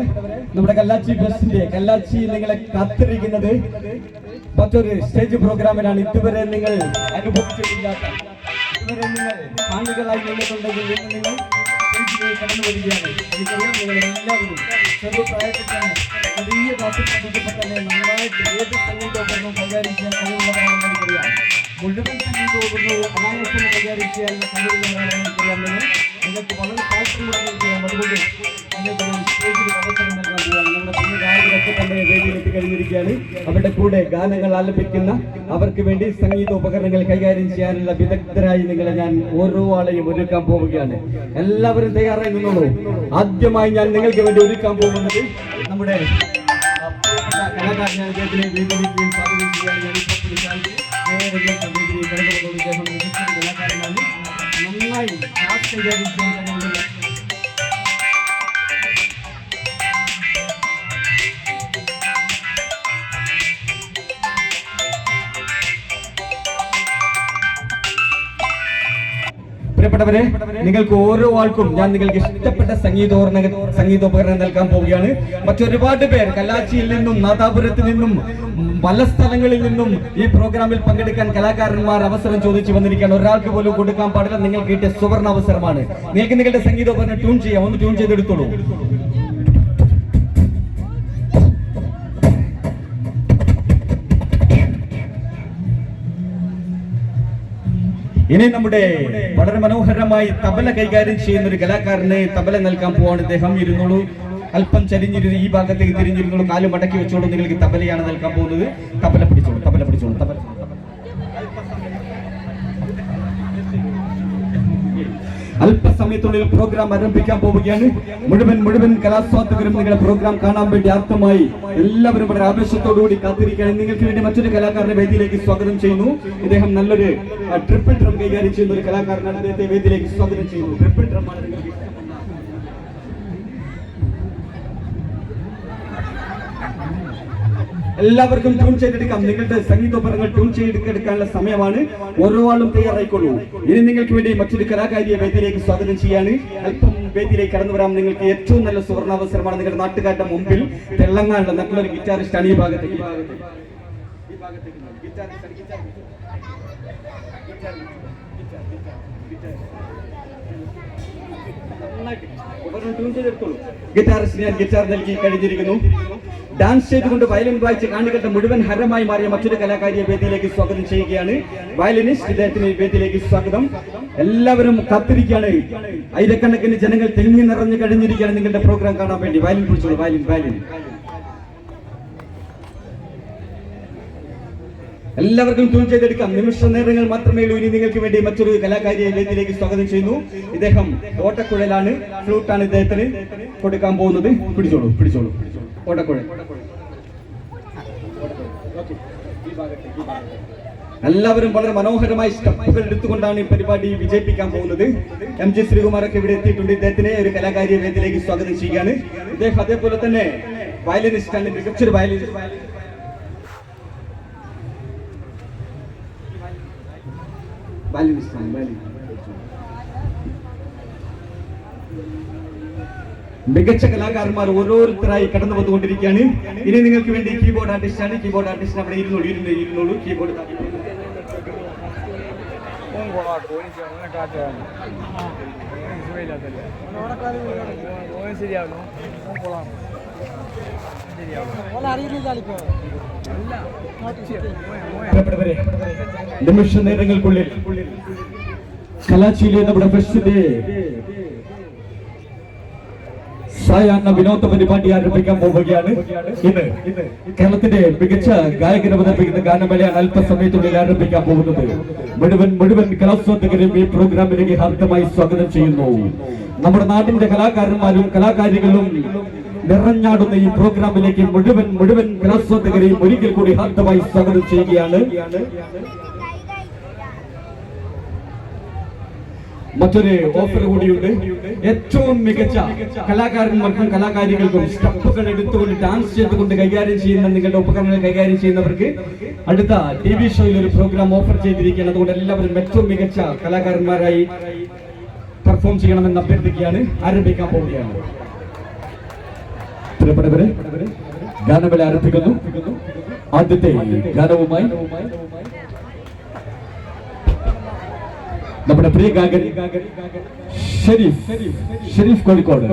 നമ്മുടെ കല്ലാച്ചി ബസ്സിന്റെ കല്ലാച്ചി നിങ്ങളെ കാത്തിരിക്കുന്നത് മറ്റൊരു സ്റ്റേജ് പ്രോഗ്രാമിനാണ്. ഇതുവരെ നിങ്ങൾ അനുഭവിച്ചിട്ടില്ലാത്ത, ഇതുവരെ നിങ്ങൾ കാണികളായി നിന്നിട്ടുണ്ടെങ്കിൽ നിങ്ങൾ സ്റ്റേജിലേക്ക് കടന്നു വരികയാണ്. എനിക്കറിയാം നിങ്ങളെല്ലാവരും ചെറുപ്രായത്തിൽ തന്നെ ചെറിയ ക്ലാസ്സിൽ പഠിക്കുമ്പോൾ തന്നെ നന്നായിട്ട് ഏത് സംഗീതോപകരണവും കൈകാര്യം ചെയ്യാൻ കഴിവുള്ളവരാണെന്ന് എനിക്കറിയാം. മുഴുവൻ സംഗീതോപകരണവും അനായാസം കൈകാര്യം ചെയ്യാനുള്ള കഴിവുള്ളവരാണെന്ന് എനിക്കറിയാമെന്ന് നിങ്ങൾക്ക് വളരെ താല്പര്യമുള്ള എനിക്കറിയാം. അതുകൊണ്ട് നിങ്ങൾക്ക് സ്റ്റേജിൽ അവസരം നൽകാൻ പോവുകയാണ്. നമ്മുടെ കുഞ്ഞു ഗായകരൊക്കെ തന്നെ വേദിയിലെത്തി കഴിഞ്ഞിരിക്കുകയാണ്. അവരുടെ കൂടെ ഗാനങ്ങൾ ആലപിക്കുന്ന അവർക്ക് വേണ്ടി സംഗീതോപകരണങ്ങൾ കൈകാര്യം ചെയ്യാനുള്ള വിദഗ്ധരായി നിങ്ങളെ ഞാൻ ഓരോ ആളെയും ഒരുക്കാൻ പോവുകയാണ്. എല്ലാവരും തയ്യാറായി നിന്നോളൂ. ആദ്യമായി ഞാൻ നിങ്ങൾക്ക് വേണ്ടി ഒരുക്കാൻ പോകുന്നത് നമ്മുടെ കലാകാരനായ അദ്ദേഹത്തിനെ വേദിയിലേക്ക് സ്വാഗതം ചെയ്യാൻ അദ്ദേഹം മികച്ച കലാകാരനാണ്. നന്നായി കൈകാര്യം ചെയ്യാൻ കഴിവുള്ള പ്രിയപ്പെട്ടവരെ, നിങ്ങൾക്ക് ഓരോ ആൾക്കും ഞാൻ നിങ്ങൾക്ക് ഇഷ്ടപ്പെട്ട സംഗീതോപകരണം നൽകാൻ പോവുകയാണ്. മറ്റൊരുപാട് പേർ കലാച്ചിയിൽ നിന്നും നാദാപുരത്തിൽ നിന്നും പല സ്ഥലങ്ങളിൽ നിന്നും ഈ പ്രോഗ്രാമിൽ പങ്കെടുക്കാൻ കലാകാരന്മാർ അവസരം ചോദിച്ചു വന്നിരിക്കുകയാണ്. ഒരാൾക്ക് പോലും കൊടുക്കാൻ പാടില്ല. നിങ്ങൾക്ക് കിട്ടിയ സുവർണ അവസരമാണ്. നിങ്ങൾക്ക് നിങ്ങളുടെ സംഗീതോപകരണം ട്യൂൺ ചെയ്യാം. ഒന്ന് ട്യൂൺ ചെയ്തെടുത്തോളൂ. ഇനി നമ്മുടെ വളരെ മനോഹരമായി തബല കൈകാര്യം ചെയ്യുന്ന ഒരു കലാകാരനെ തബല നൽകാൻ പോവാണ്. ഇദ്ദേഹം ഇരുന്നോളൂ. അല്പം ചരിഞ്ഞിരുന്ന് ഈ ഭാഗത്തേക്ക് തിരിഞ്ഞിരുന്നോളൂ. കാല് മടക്കി വെച്ചോളൂ. നിങ്ങൾക്ക് തബലയാണ് നൽകാൻ പോകുന്നത്. തബല പിടിച്ചോളൂ. തബല പിടിച്ചോളൂ. തബല അല്പസമയത്തുള്ളിൽ പ്രോഗ്രാം ആരംഭിക്കാൻ പോവുകയാണ്. മുഴുവൻ കലാസ്വാദകരും നിങ്ങളുടെ പ്രോഗ്രാം കാണാൻ വേണ്ടി ആർത്തമായി എല്ലാവരും വളരെ ആവേശത്തോടുകൂടി കാത്തിരിക്കുകയാണ്. നിങ്ങൾക്ക് വേണ്ടി മറ്റൊരു കലാകാരനെ വേദിയിലേക്ക് സ്വാഗതം ചെയ്യുന്നു. ഇദ്ദേഹം നല്ലൊരു ട്രിപ്പിൾ ഡ്രം കൈകാര്യം ചെയ്യുന്ന ഒരു കലാകാരനാണ്. അദ്ദേഹത്തെ വേദിയിലേക്ക് സ്വാഗതം ചെയ്യുന്നു. ട്രിപ്പിൾ ഡ്രം ആണ് നിങ്ങൾക്ക് എല്ലാവർക്കും ട്യൂൺ ചെയ്തെടുക്കാം. നിങ്ങളുടെ സംഗീതോപകരണങ്ങൾ ട്യൂൺ ചെയ്തെടുക്കാനുള്ള സമയമാണ്. ഓരോ ആളും തയ്യാറായിക്കൊള്ളൂ. ഇനി നിങ്ങൾക്ക് വേണ്ടി മറ്റൊരു കലാകാരിയെ വേദിയിലേക്ക് സ്വാഗതം ചെയ്യാണ്. അല്പം വേദിയിലേക്ക് കടന്നു വരാം. നിങ്ങൾക്ക് ഏറ്റവും നല്ല സുവർണാവസരമാണ്. നിങ്ങളുടെ നാട്ടുകാരുടെ മുമ്പിൽ തെളങ്ങാനുള്ള നല്ലൊരു ഗിറ്റാറിസ്റ്റാണ് ഈ ഭാഗത്തേക്ക്. ഗിറ്റാറിസ്റ്റിന് ഞാൻ ഗിറ്റാർ നൽകി കഴിഞ്ഞിരിക്കുന്നു. ഡാൻസ് ചെയ്തുകൊണ്ട് വയലിൻ വായിച്ച് കാണികളുടെ മുഴുവൻ ഹരമായി മാറിയ മറ്റൊരു കലാകാരിയെ വേദിയിലേക്ക് സ്വാഗതം ചെയ്യുകയാണ്. വയലിനിസ്റ്റ് ഇദ്ദേഹത്തിന് വേദിയിലേക്ക് സ്വാഗതം. എല്ലാവരും കാത്തിരിക്കുകയാണ്. ആയിരക്കണക്കിന് ജനങ്ങൾ തിങ്ങി നിറഞ്ഞു കഴിഞ്ഞിരിക്കുകയാണ് നിങ്ങളുടെ പ്രോഗ്രാം കാണാൻ വേണ്ടി. വയലിൻ പിടിച്ചോളൂ. വയലിൻ എല്ലാവർക്കും ട്യൂൺ ചെയ്തെടുക്കാം. നിമിഷ നേരങ്ങൾ മാത്രമേ ഉള്ളൂ. ഇനി നിങ്ങൾക്ക് വേണ്ടി മറ്റൊരു കലാകാരിയെ വേദിയിലേക്ക് സ്വാഗതം ചെയ്യുന്നു. ഇദ്ദേഹം ഓട്ടക്കുഴലാണ്, ഫ്ലൂട്ടാണ് ഇദ്ദേഹത്തിന് കൊടുക്കാൻ പോകുന്നത്. പിടിച്ചോളൂ. ഓട്ടക്കുഴൽ. എല്ലാവരും വളരെ മനോഹരമായി സ്റ്റെപ്പുകൾ എടുത്തുകൊണ്ടാണ് ഈ പരിപാടി വിജയിപ്പിക്കാൻ പോകുന്നത്. MG ശ്രീകുമാരൊക്കെ ഇവിടെ എത്തിയിട്ടുണ്ട്. ഇദ്ദേഹത്തിനെ ഒരു കലാകാരിയെ വേദിയിലേക്ക് സ്വാഗതം ചെയ്യുകയാണ്. ഇദ്ദേഹം അതേപോലെ തന്നെ വയലിനിസ്റ്റാണ്, മികച്ചൊരു വയലിനിസ്റ്റ്. മികച്ച കലാകാരന്മാർ ഓരോരുത്തരായി കടന്നു വന്നുകൊണ്ടിരിക്കുകയാണ്. ഇനി നിങ്ങൾക്ക് വേണ്ടി കീബോർഡ് ആർട്ടിസ്റ്റാണ്. കീബോർഡ് ആർട്ടിസ്റ്റ് അവിടെ ഇരുന്നോളൂ. കീബോർഡ് നിമിഷ നേരങ്ങൾക്കുള്ളിൽ കലാച്ചിയിലെ നമ്മുടെ ഫെസ്റ്റിന്റെ സായാഹ്ന വിനോദ പരിപാടി ആരംഭിക്കാൻ പോവുകയാണ്. ഇന്ന് കേരളത്തിന്റെ മികച്ച ഗായകരെ അവതരിപ്പിക്കുന്ന ഗാനമേളയാണ് അല്പസമയത്തുള്ളിൽ ആരംഭിക്കാൻ പോകുന്നത്. മുഴുവൻ കലാസ്വാദകരും ഈ പ്രോഗ്രാമിലേക്ക് ഹാർദമായി സ്വാഗതം ചെയ്യുന്നു. നമ്മുടെ നാടിന്റെ കലാകാരന്മാരും കലാകാരികളും നിറഞ്ഞാടുന്ന ഈ പ്രോഗ്രാമിലേക്ക് മുഴുവൻ കലാസ്വാദകരെയും ഒരിക്കൽ കൂടി ഹാർദമായി സ്വാഗതം ചെയ്യുകയാണ്. മറ്റൊരു ഓഫർ കൂടിയുണ്ട്. ഏറ്റവും മികച്ച കലാകാരന്മാർക്കും കലാകാരികൾക്കും സ്റ്റെപ്പുകൾ എടുത്തുകൊണ്ട് ഡാൻസ് ചെയ്തുകൊണ്ട് കൈകാര്യം ചെയ്യുന്ന നിങ്ങളുടെ ഉപകരണങ്ങൾ കൈകാര്യം ചെയ്യുന്നവർക്ക് അടുത്ത TV ഷോയിൽ ഒരു പ്രോഗ്രാം ഓഫർ ചെയ്തിരിക്കുകയാണ്. അതുകൊണ്ട് എല്ലാവരും ഏറ്റവും മികച്ച കലാകാരന്മാരായി പെർഫോം ചെയ്യണമെന്ന് അഭ്യർത്ഥിക്കുകയാണ്. ആരംഭിക്കാൻ പോവുകയാണ്. പ്രിയപ്പെട്ടവരെ, ഗാനമേള ആരംഭിക്കുന്നു. ആദ്യത്തെ ഗാനവുമായി നമ്മുടെ പ്രിയ ഗായകൻ ഷെരീഫ് കോഴിക്കോട്.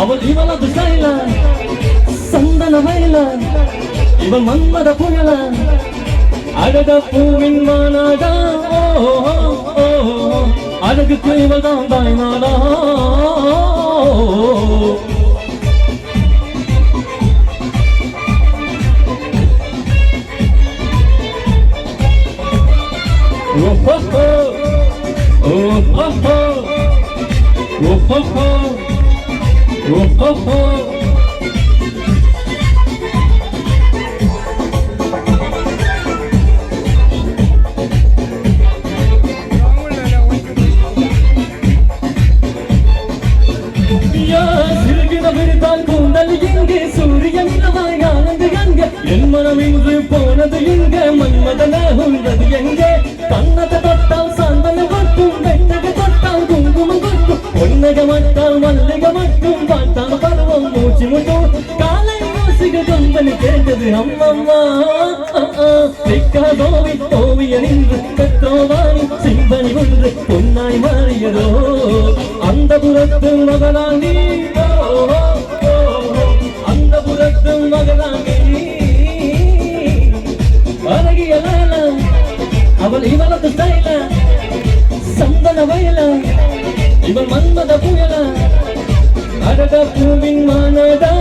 அவள் இவளது ஸ்டைல சந்தன மயில இவள் மன்மத புயல அழக பூவின் மாநாடா அழகுக்கு இவள் தான் தாய்நாடா என் மனம் இன்று போனது எங்க மன்மதன உள்ளது எங்கே கண்ணத்தை தொட்டால் சந்தன கொட்டும் வெண்ணக தொட்டால் குங்குமம் கொட்டும் பொன்னக மட்டால் மல்லிக மட்டும் பார்த்தால் பருவம் மூச்சு முட்டும் காலை மூசிக கொம்பனு கேட்டது அம்மம்மா திக்காதோவி ஓவியன் இன்று பெற்றோவானி சிம்பனி ஒன்று பொன்னாய் மாறியதோ அந்த புறத்து மகளாண்டி அந்த புறத்து மகளாண்டி அவள் இவளது ஸ்டைல சந்தன வயல இவள் மன்மத புயல அழக பூவின் மானடா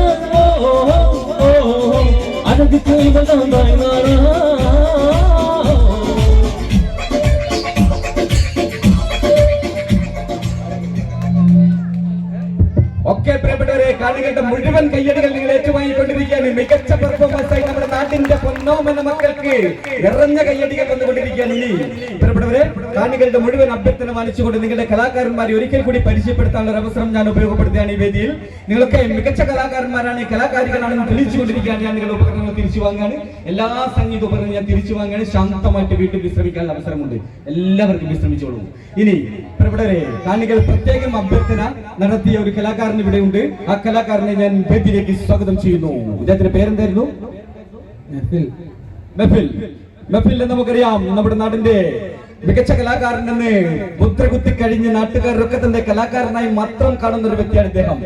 அழகுக்கு இவள் தான் தாய்மாரா ഒക്കെ പ്രിയപ്പെട്ടവരെ, കാണികളുടെ മുഴുവൻ കയ്യടികൾ നിങ്ങൾ ഏറ്റുവാങ്ങിക്കൊണ്ടിരിക്കുകയാണ്. മികച്ച പെർഫോമൻസ് ആയി നമ്മുടെ നാട്ടിന്റെ പൊന്നോം എന്ന മക്കൾക്ക് നിറഞ്ഞ കയ്യടികൾ വന്നുകൊണ്ടിരിക്കുകയാണ്. ഇനി പ്രിയപ്പെട്ടവരെ, കാണികളുടെ മുഴുവൻ അഭ്യർത്ഥന മാനിച്ചുകൊണ്ട് നിങ്ങളുടെ കലാകാരന്മാരെ ഒരിക്കൽ കൂടി പരിചയപ്പെടുത്താനുള്ള അവസരം ഞാൻ ഉപയോഗപ്പെടുത്തുകയാണ്. ഈ വേദിയിൽ നിങ്ങളൊക്കെ മികച്ച കലാകാരന്മാരാണ്, കലാകാരികളാണെന്ന് തെളിയിച്ചുകൊണ്ടിരിക്കുകയാണ്. ഞാൻ നിങ്ങളുടെ ഉപകരണങ്ങൾ തിരിച്ചു വാങ്ങാണ്, എല്ലാ സംഗീത ഉപകരണങ്ങളും ഞാൻ തിരിച്ചു വാങ്ങാണ്. ശാന്തമായിട്ട് വീട്ടിൽ വിശ്രമിക്കാനുള്ള അവസരമുണ്ട്, എല്ലാവർക്കും വിശ്രമിച്ചോളൂ. ഇനി പ്രിയപ്പെട്ടവരെ, കാണികൾ പ്രത്യേകം അഭ്യർത്ഥന നടത്തിയ ഒരു കലാകാരൻ ഇവിടെ ഉണ്ട്. ആ കലാകാരനെ ഞാൻ വേദിയിലേക്ക് സ്വാഗതം ചെയ്യുന്നു. ഇദ്ദേഹത്തിന്റെ പേരെന്തായിരുന്നു? മെഫിൽ. നമുക്കറിയാം, നമ്മുടെ നാടിന്റെ മികച്ച കലാകാരനെന്ന് മുദ്ര കുത്തിക്കഴിഞ്ഞ് നാട്ടുകാരൊക്കെ തന്നെ കലാകാരനായി മാത്രം കാണുന്ന ഒരു വ്യക്തിയാണ് ഇദ്ദേഹം.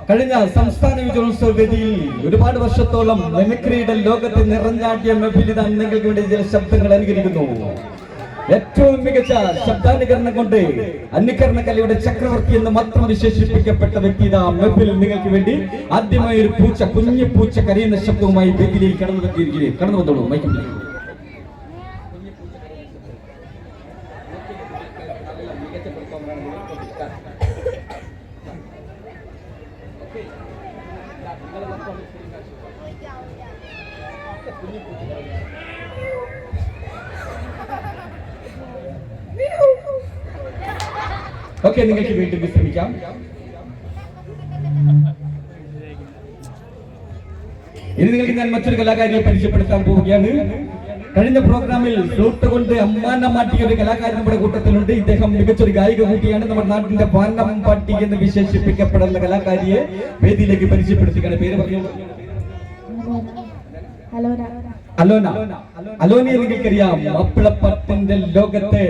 കഴിഞ്ഞ സംസ്ഥാന വിജയോത്സവ വേദിയിൽ ഒരുപാട് വർഷത്തോളം മെമിക്രിയുടെ ലോകത്ത് നിറഞ്ഞാട്ടിയ മെഫിൽ ഇതാ നിങ്ങൾക്ക് വേണ്ടി ചില ശബ്ദങ്ങൾ അനുകരിക്കുന്നു. ഏറ്റവും മികച്ച ശബ്ദാനുകരണം കൊണ്ട് അനുകരണ കലയുടെ ചക്രവർത്തി എന്ന് മാത്രം വിശേഷിപ്പിക്കപ്പെട്ട വ്യക്തി ഇതാ മെഫിൽ നിങ്ങൾക്ക് വേണ്ടി ആദ്യമായി ഒരു പൂച്ച, കുഞ്ഞു പൂച്ച കരയുന്ന ശബ്ദവുമായി വേദിയിലേക്ക് കടന്നു വന്നോളൂ. മൈക്കിൽ ഓക്കെ, നിങ്ങൾക്ക് വീട്ടിൽ വിശ്രമിക്കാം. ഇനി നിങ്ങൾക്ക് ഞാൻ മറ്റൊരു കലാകാരിയെ പരിചയപ്പെടുത്താൻ പോവുകയാണ്. കഴിഞ്ഞ പ്രോഗ്രാമിൽ ഫ്ലൂട്ട് കൊണ്ട് അമ്മാനം മാറ്റിയ ഒരു കലാകാരൻ നമ്മുടെ കൂട്ടത്തിലുണ്ട്. ഇദ്ദേഹം മികച്ചൊരു ഗായിക കൂട്ടിയാണ്. നമ്മുടെ നാട്ടിന്റെ പാനം പാട്ടി എന്ന് വിശേഷിപ്പിക്കപ്പെടുന്ന കലാകാരിയെ വേദിയിലേക്ക് പരിചയപ്പെടുത്തുകയാണ്. പേര് പറഞ്ഞു. അലോനയെ നിങ്ങൾക്കറിയാം, മാപ്പിളപ്പാട്ടിന്റെ ലോകത്തെ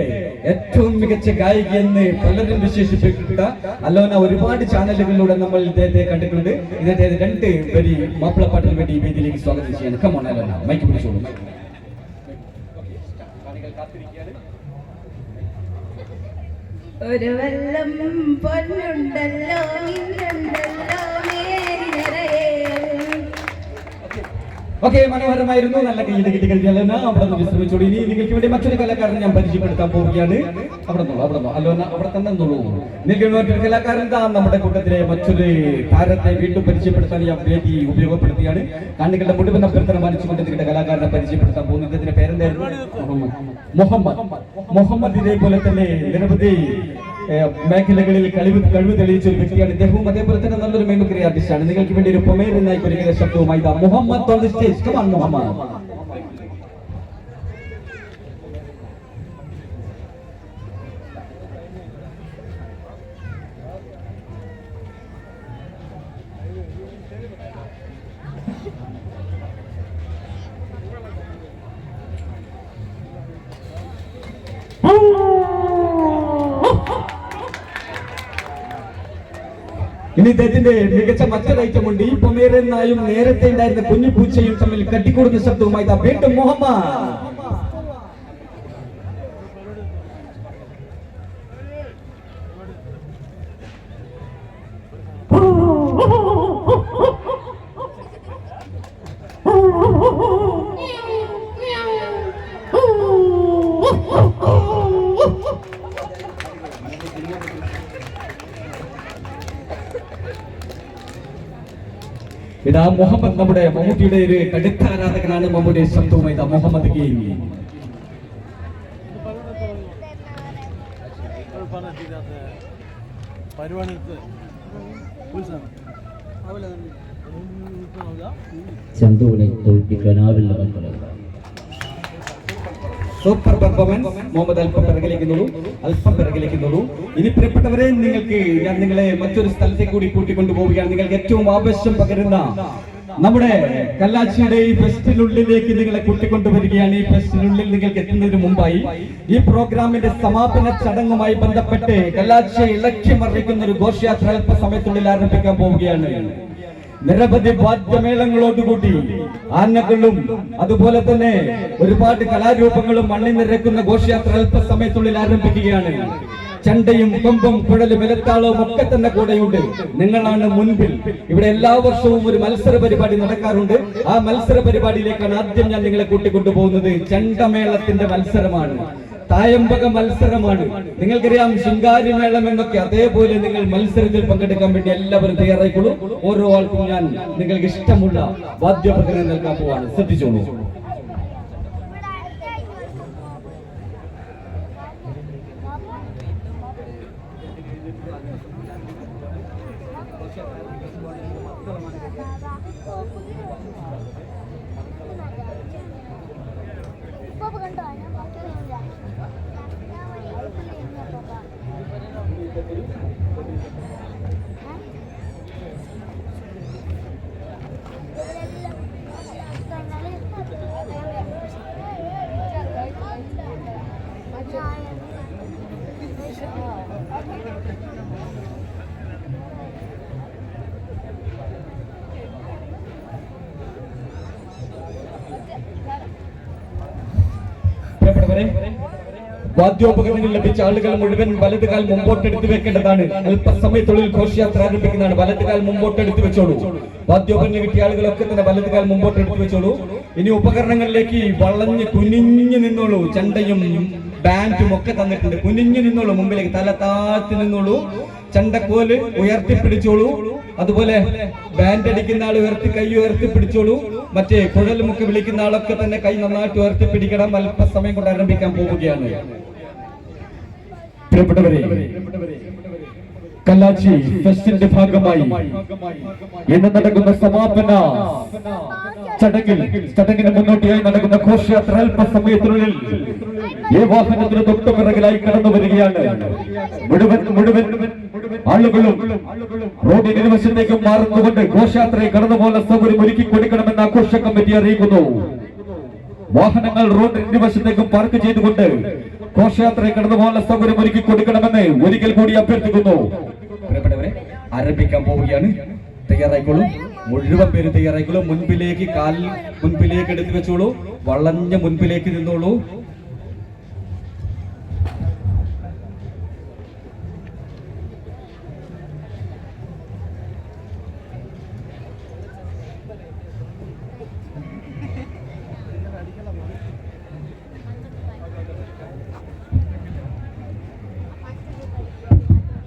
ഏറ്റവും മികച്ച ഗായിക എന്ന് പലരും വിശേഷിപ്പിക്കുന്ന അലോന ഒരുപാട് ചാനലുകളിലൂടെ നമ്മൾ ഇദ്ദേഹത്തെ കണ്ടിട്ടുണ്ട്. ഇദ്ദേഹത്തെ 2 വരി മാപ്പിളപ്പാട്ടിന് വേണ്ടി വേദിയിലേക്ക് സ്വാഗതം ചെയ്യാണ്. കമോൺ അലോന, മൈക്ക് പിടിച്ചോളൂ. ഒരു വെള്ളം പൊന്നുണ്ടല്ലോ ഇന്നുണ്ടല്ലോ നേരി നിറയെ ഓക്കെ, മനോഹരമായിരുന്നു. നല്ല കയ്യിൽ കിട്ടി കഴിഞ്ഞാൽ അവിടെ നിന്ന് വിശ്രമിച്ചോളൂ. ഇനി നിങ്ങൾക്ക് വേണ്ടി മറ്റൊരു കലാകാരൻ ഞാൻ പരിചയപ്പെടുത്താൻ പോവുകയാണ്. അവിടെ അല്ലോന അവിടെ തന്നെ നിന്നുള്ളൂ. നിങ്ങൾക്ക് മറ്റൊരു കലാകാരൻ നമ്മുടെ കൂട്ടത്തിലെ മറ്റൊരു താരത്തെ വീണ്ടും പരിചയപ്പെടുത്താൻ ഞാൻ വേദി ഉപയോഗപ്പെടുത്തിയാണ്. കാണികളുടെ മുഴുവൻ അഭ്യർത്ഥന മാനിച്ചുകൊണ്ട് നിങ്ങളുടെ കലാകാരനെ പരിചയപ്പെടുത്താൻ പോകുന്നത്. ഇതിന്റെ പേരെന്തായിരുന്നു? മുഹമ്മദ്. ഇതേപോലെ തന്നെ നിരവധി മേഖലകളിൽ കഴിവ് തെളിയിച്ച ഒരു വ്യക്തിയാണ് ഇദ്ദേഹവും. അതേപോലെ തന്നെ നല്ലൊരു മെമിക്രി ആർട്ടിസ്റ്റാണ്. നിങ്ങൾക്ക് വേണ്ടി ഒരു പൊമേറിനായി ഒരുങ്ങിയ ശബ്ദവുമായി Muhammad on the stage. Come on Muhammad. ഇനി ഇദ്ദേഹത്തിന്റെ മികച്ച മറ്റൊരു ഐറ്റം ഉണ്ട്. ഈ പൊമേറിയൻ നായും നേരത്തെ ഉണ്ടായിരുന്ന കുഞ്ഞു പൂച്ചയും തമ്മിൽ കട്ടിക്കൂടുന്ന ശബ്ദവുമായി വീണ്ടും മുഹമ്മദ്. ഇതാ മുഹമ്മദ്, നമ്മുടെ മമ്മൂട്ടിയുടെ ഒരു കടുത്ത ആരാധകനാണ്. മമ്മൂട്ടിയുടെ ശബ്ദവുമായി മുഹമ്മദ് ഗെയിം. ചന്തുവിനെ തോൽപ്പിക്കാനാവില്ല മക്കളെ. Super performance. മുഹമ്മദ് അല്പം പിറകിലേക്കുന്നുള്ളൂ. ഇനി പ്രിയപ്പെട്ടവരെ, ഞാൻ നിങ്ങളെ മറ്റൊരു സ്ഥലത്തേക്ക് കൂടി കൂട്ടിക്കൊണ്ടുപോവുകയാണ്. നിങ്ങൾക്ക് ഏറ്റവും ആവശ്യം പകരുന്ന നമ്മുടെ കല്ലാച്ചിയുടെ ഈ ഫെസ്റ്റിനുള്ളിലേക്ക് നിങ്ങളെ കൂട്ടിക്കൊണ്ടുവരികയാണ്. ഈ ഫെസ്റ്റിനുള്ളിൽ നിങ്ങൾക്ക് എത്തുന്നതിന് മുമ്പായി ഈ പ്രോഗ്രാമിന്റെ സമാപന ചടങ്ങുമായി ബന്ധപ്പെട്ട് കല്ലാച്ചി ഇളക്കിമറിക്കുന്ന ഒരു ഘോഷയാത്ര അല്പസമയത്തുള്ളിൽ ആരംഭിക്കാൻ പോവുകയാണ്. നിരവധി വാദ്യമേളങ്ങളോടുകൂടി ആനകളും അതുപോലെ തന്നെ ഒരുപാട് കലാരൂപങ്ങളും അണിനിരക്കുന്ന ഘോഷയാത്ര അല്പസമയത്തുള്ളിൽ ആരംഭിക്കുകയാണ്. ചണ്ടയും കൊമ്പും കുഴലും ഇലത്താളവും ഒക്കെ തന്നെ കൂടെയുണ്ട്. നിങ്ങളാണ് മുൻപിൽ. ഇവിടെ എല്ലാ വർഷവും ഒരു മത്സര പരിപാടി നടക്കാറുണ്ട്. ആ മത്സര പരിപാടിയിലേക്കാണ് ആദ്യം ഞാൻ നിങ്ങളെ കൂട്ടിക്കൊണ്ടുപോകുന്നത്. ചണ്ടമേളത്തിന്റെ മത്സരമാണ്, തായമ്പക മത്സരമാണ്. നിങ്ങൾക്കറിയാം ശൃംഗാരിമേളം എന്നൊക്കെ. അതേപോലെ നിങ്ങൾ മത്സരത്തിൽ പങ്കെടുക്കാൻ വേണ്ടി എല്ലാവരും തയ്യാറായിക്കോളൂ. ഓരോ ആൾക്കും ഞാൻ നിങ്ങൾക്ക് ഇഷ്ടമുള്ള വാദ്യോപകരണം നൽകാൻ പോവാണ്. ശ്രദ്ധിച്ചോളൂ. വാദ്യോപകരണങ്ങൾ ലഭിച്ച ആളുകൾ മുഴുവൻ വലതുകാൽ മുമ്പോട്ടെടുത്ത് വെക്കേണ്ടതാണ്. അല്പസമയത്തുള്ളിൽ ഘോഷയാത്ര ആരംഭിക്കുന്നതാണ്. വലതുകാൽ മുമ്പോട്ടെടുത്ത് വെച്ചോളൂ. വാദ്യോപകരണം കിട്ടിയ ആളുകളൊക്കെ തന്നെ വലതുകാൽ മുമ്പോട്ടെടുത്ത് വെച്ചോളൂ. ഇനി ഉപകരണങ്ങളിലേക്ക് വളഞ്ഞ് കുനിഞ്ഞു നിന്നോളൂ. ചണ്ടയും ബാൻഡും ഒക്കെ തന്നിട്ടുണ്ട്. കുനിഞ്ഞു നിന്നോളൂ. മുമ്പിലേക്ക് തല താഴ്ത്തി നിന്നോളൂ. ചണ്ടക്കോല് ഉയർത്തിപ്പിടിച്ചോളൂ. അതുപോലെ ബാൻഡ് അടിക്കുന്ന ആൾ കൈ ഉയർത്തിപ്പിടിച്ചോളൂ. മറ്റേ കുഴലുമൊക്കെ വിളിക്കുന്ന ആളൊക്കെ തന്നെ കൈ നന്നായിട്ട് ഉയർത്തിപ്പിടിക്കണം. അല്പസമയം കൊണ്ട് ആരംഭിക്കാൻ പോവുകയാണ്. പ്രിയപ്പെട്ടവരെ, കല്ലാച്ചി ഫെസ്റ്റിന്റെ ഭാഗമായി ഇന്ന് നടക്കുന്ന സമാപന ചടങ്ങിന് മുന്നോട്ടിയായി നടക്കുന്ന ഘോഷയാത്ര അല്പസമയത്തിനുള്ളിൽ ഈ വാഹനത്തിന് തൊട്ടുപിറകിലായി കടന്നു വരികയാണ്. മുഴുവൻ ആളുകളും റോഡിന് ഇരുവശത്തേക്കും മാറുന്നുകൊണ്ട് ഘോഷയാത്രയെ കടന്നുപോകുന്ന സൗകര്യം ഒരുക്കി കൊടുക്കണമെന്ന് ആഘോഷ കമ്മിറ്റി അറിയിക്കുന്നു. വാഹനങ്ങൾ റോഡിന് ഇരുവശത്തേക്കും പാർക്ക് ചെയ്തുകൊണ്ട് ഘോഷയാത്രയെ കടന്നുപോകുന്ന സൗകര്യം ഒരുക്കി കൊടുക്കണമെന്ന് ഒരിക്കൽ കൂടി അഭ്യർത്ഥിക്കുന്നു. പ്രിയപ്പെട്ടവരെ, ആരംഭിക്കാൻ പോവുകയാണ്. തയ്യാറായിക്കോളൂ. മുഴുവൻ പേര് തയ്യാറായിക്കോളൂ. മുൻപിലേക്ക് എടുത്തു വെച്ചോളൂ. വളഞ്ഞ മുൻപിലേക്ക് നിന്നോളൂ.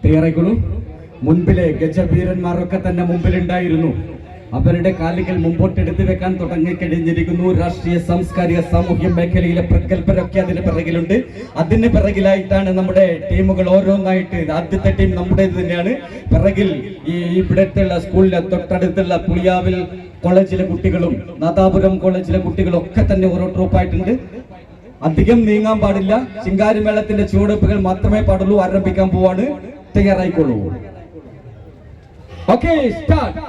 തയ്യാറായിക്കോളൂ. മുൻപിലെ ഗജവീരന്മാരൊക്കെ തന്നെ മുമ്പിലുണ്ടായിരുന്നു. അവരുടെ കാലുകൾ മുമ്പോട്ടെടുത്തു വെക്കാൻ തുടങ്ങിക്കഴിഞ്ഞിരിക്കുന്നു. രാഷ്ട്രീയ, സാംസ്കാരിക, സാമൂഹ്യ മേഖലയിലെ പ്രഗത്ഭരൊക്കെ അതിന് പിറകിലുണ്ട്. അതിന് പിറകിലായിട്ടാണ് നമ്മുടെ ടീമുകൾ ഓരോന്നായിട്ട്. ആദ്യത്തെ ടീം നമ്മുടേത് തന്നെയാണ്. പിറകിൽ ഈ ഇവിടത്തുള്ള സ്കൂളിലെ തൊട്ടടുത്തുള്ള പുളിയാവിൽ കോളേജിലെ കുട്ടികളും നാദാപുരം കോളേജിലെ കുട്ടികളും ഒക്കെ തന്നെ ഓരോ ട്രൂപ്പായിട്ടുണ്ട്. അധികം നീങ്ങാൻ പാടില്ല. ചിങ്കാരിമേളത്തിന്റെ ചുവടുവെപ്പുകൾ മാത്രമേ പാടുള്ളൂ. ആരംഭിക്കാൻ പോവാണ്. തയ്യാറായിക്കോളൂ. Okay, start.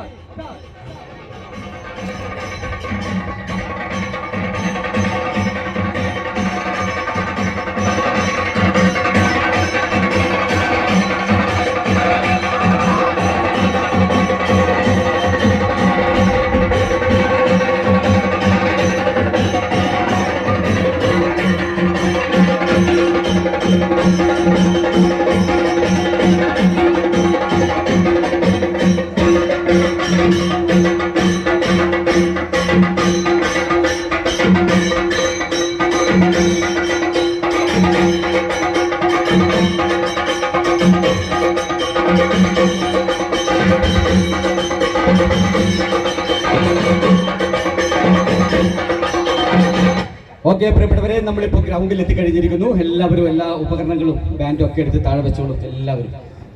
ഓക്കെ പ്രിയപ്പെട്ടവരെ, നമ്മളിപ്പോൾ ഗ്രൗണ്ടിൽ എത്തിക്കഴിഞ്ഞിരിക്കുന്നു. എല്ലാവരും എല്ലാ ഉപകരണങ്ങളും ബാൻഡും ഒക്കെ എടുത്ത് താഴെ വെച്ചോളൂ. എല്ലാവരും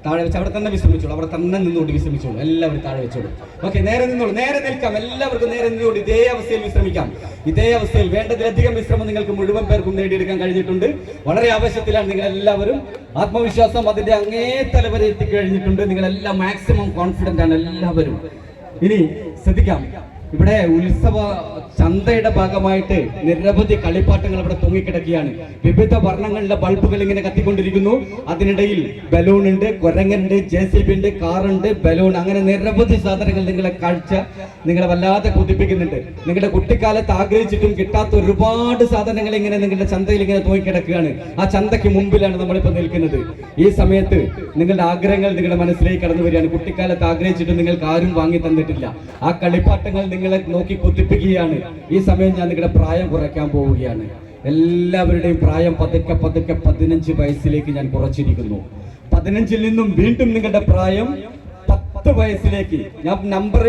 താഴെ വെച്ച് അവിടെ തന്നെ വിശ്രമിച്ചോളൂ. അവിടെ തന്നെ നിന്നുകൊണ്ട് വിശ്രമിച്ചോളൂ. എല്ലാവരും താഴെ വെച്ചോളൂ. ഓക്കെ, നേരെ നിന്നോളൂ. നേരെ നിൽക്കാം. എല്ലാവർക്കും നേരെ നിന്നുകൊണ്ട് ഇതേ അവസ്ഥയിൽ വിശ്രമിക്കാം. ഇതേ അവസ്ഥയിൽ വേണ്ടതിലധികം വിശ്രമം നിങ്ങൾക്ക് മുഴുവൻ പേർക്കും നേടിയെടുക്കാൻ കഴിഞ്ഞിട്ടുണ്ട്. വളരെ ആവശ്യത്തിലാണ് നിങ്ങൾ എല്ലാവരും. ആത്മവിശ്വാസം അതിന്റെ അങ്ങേ തലവരെ എത്തിക്കഴിഞ്ഞിട്ടുണ്ട്. നിങ്ങളെല്ലാം മാക്സിമം കോൺഫിഡന്റ് ആണ് എല്ലാവരും. ഇനി ശ്രദ്ധിക്കാം, ഇവിടെ ഉത്സവ ചന്തയുടെ ഭാഗമായിട്ട് നിരവധി കളിപ്പാട്ടങ്ങൾ ഇവിടെ തൂങ്ങിക്കിടക്കുകയാണ്. വിവിധ വർണ്ണങ്ങളിലെ ബൾബുകൾ ഇങ്ങനെ കത്തിക്കൊണ്ടിരിക്കുന്നു. അതിനിടയിൽ ബലൂൺ ഉണ്ട്, കുരങ്ങനുണ്ട്, JCB ഉണ്ട്, കാറുണ്ട്, ബലൂൺ, അങ്ങനെ നിരവധി സാധനങ്ങൾ നിങ്ങളെ കാഴ്ച നിങ്ങളെ വല്ലാതെ കൊതിപ്പിക്കുന്നുണ്ട്. നിങ്ങളുടെ കുട്ടിക്കാലത്ത് ആഗ്രഹിച്ചിട്ടും കിട്ടാത്ത ഒരുപാട് സാധനങ്ങൾ ഇങ്ങനെ നിങ്ങളുടെ ചന്തയിൽ ഇങ്ങനെ തൂങ്ങിക്കിടക്കുകയാണ്. ആ ചന്തയ്ക്ക് മുമ്പിലാണ് നമ്മളിപ്പോൾ നിൽക്കുന്നത്. ഈ സമയത്ത് നിങ്ങളുടെ ആഗ്രഹങ്ങൾ നിങ്ങളുടെ മനസ്സിലേക്ക് കടന്നു വരികയാണ്. കുട്ടിക്കാലത്ത് ആഗ്രഹിച്ചിട്ടും നിങ്ങൾക്ക് ആരും വാങ്ങി തന്നിട്ടില്ല. ആ കളിപ്പാട്ടങ്ങൾ നിങ്ങളെ നോക്കി കൊതിപ്പിക്കുകയാണ്. ഈ സമയം ഞാൻ നിങ്ങളുടെ പ്രായം കുറയ്ക്കാൻ പോവുകയാണ്. എല്ലാവരുടെയും പ്രായം പതുക്കെ 15 വയസ്സിലേക്ക് ഞാൻ കുറച്ചിരിക്കുന്നു. 15-ൽ നിന്നും വീണ്ടും നിങ്ങളുടെ പ്രായം 10 വയസ്സിലേക്ക് ഞാൻ നമ്പർ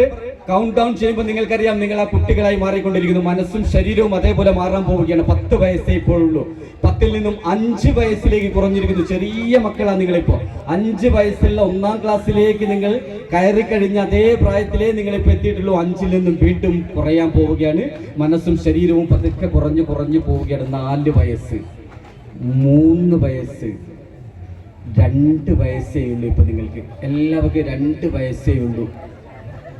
കൗണ്ട് ഡൗൺ ചെയ്യുമ്പോൾ നിങ്ങൾക്കറിയാം, നിങ്ങൾ ആ കുട്ടികളായി മാറിക്കൊണ്ടിരിക്കുന്നു. മനസ്സും ശരീരവും അതേപോലെ മാറാൻ പോവുകയാണ്. 10 വയസ്സേ ഇപ്പോഴുള്ളൂ. 10-ൽ നിന്നും 5 വയസ്സിലേക്ക് കുറഞ്ഞിരിക്കുന്നു. ചെറിയ മക്കളാണ് നിങ്ങളിപ്പോൾ. 5 വയസ്സുള്ള 1-ാം ക്ലാസ്സിലേക്ക് നിങ്ങൾ കയറി കഴിഞ്ഞ അതേ പ്രായത്തിലേ നിങ്ങളിപ്പോൾ എത്തിയിട്ടുള്ളൂ. 5-ൽ നിന്നും വീണ്ടും കുറയാൻ പോവുകയാണ്. മനസ്സും ശരീരവും പതുക്കെ കുറഞ്ഞു പോവുകയാണ്. 4 വയസ്സ്, 3 വയസ്സ്, 2 വയസ്സേ ഉള്ളൂ. ഇപ്പൊ നിങ്ങൾക്ക് എല്ലാവർക്കും 2 വയസ്സേ ഉള്ളൂ.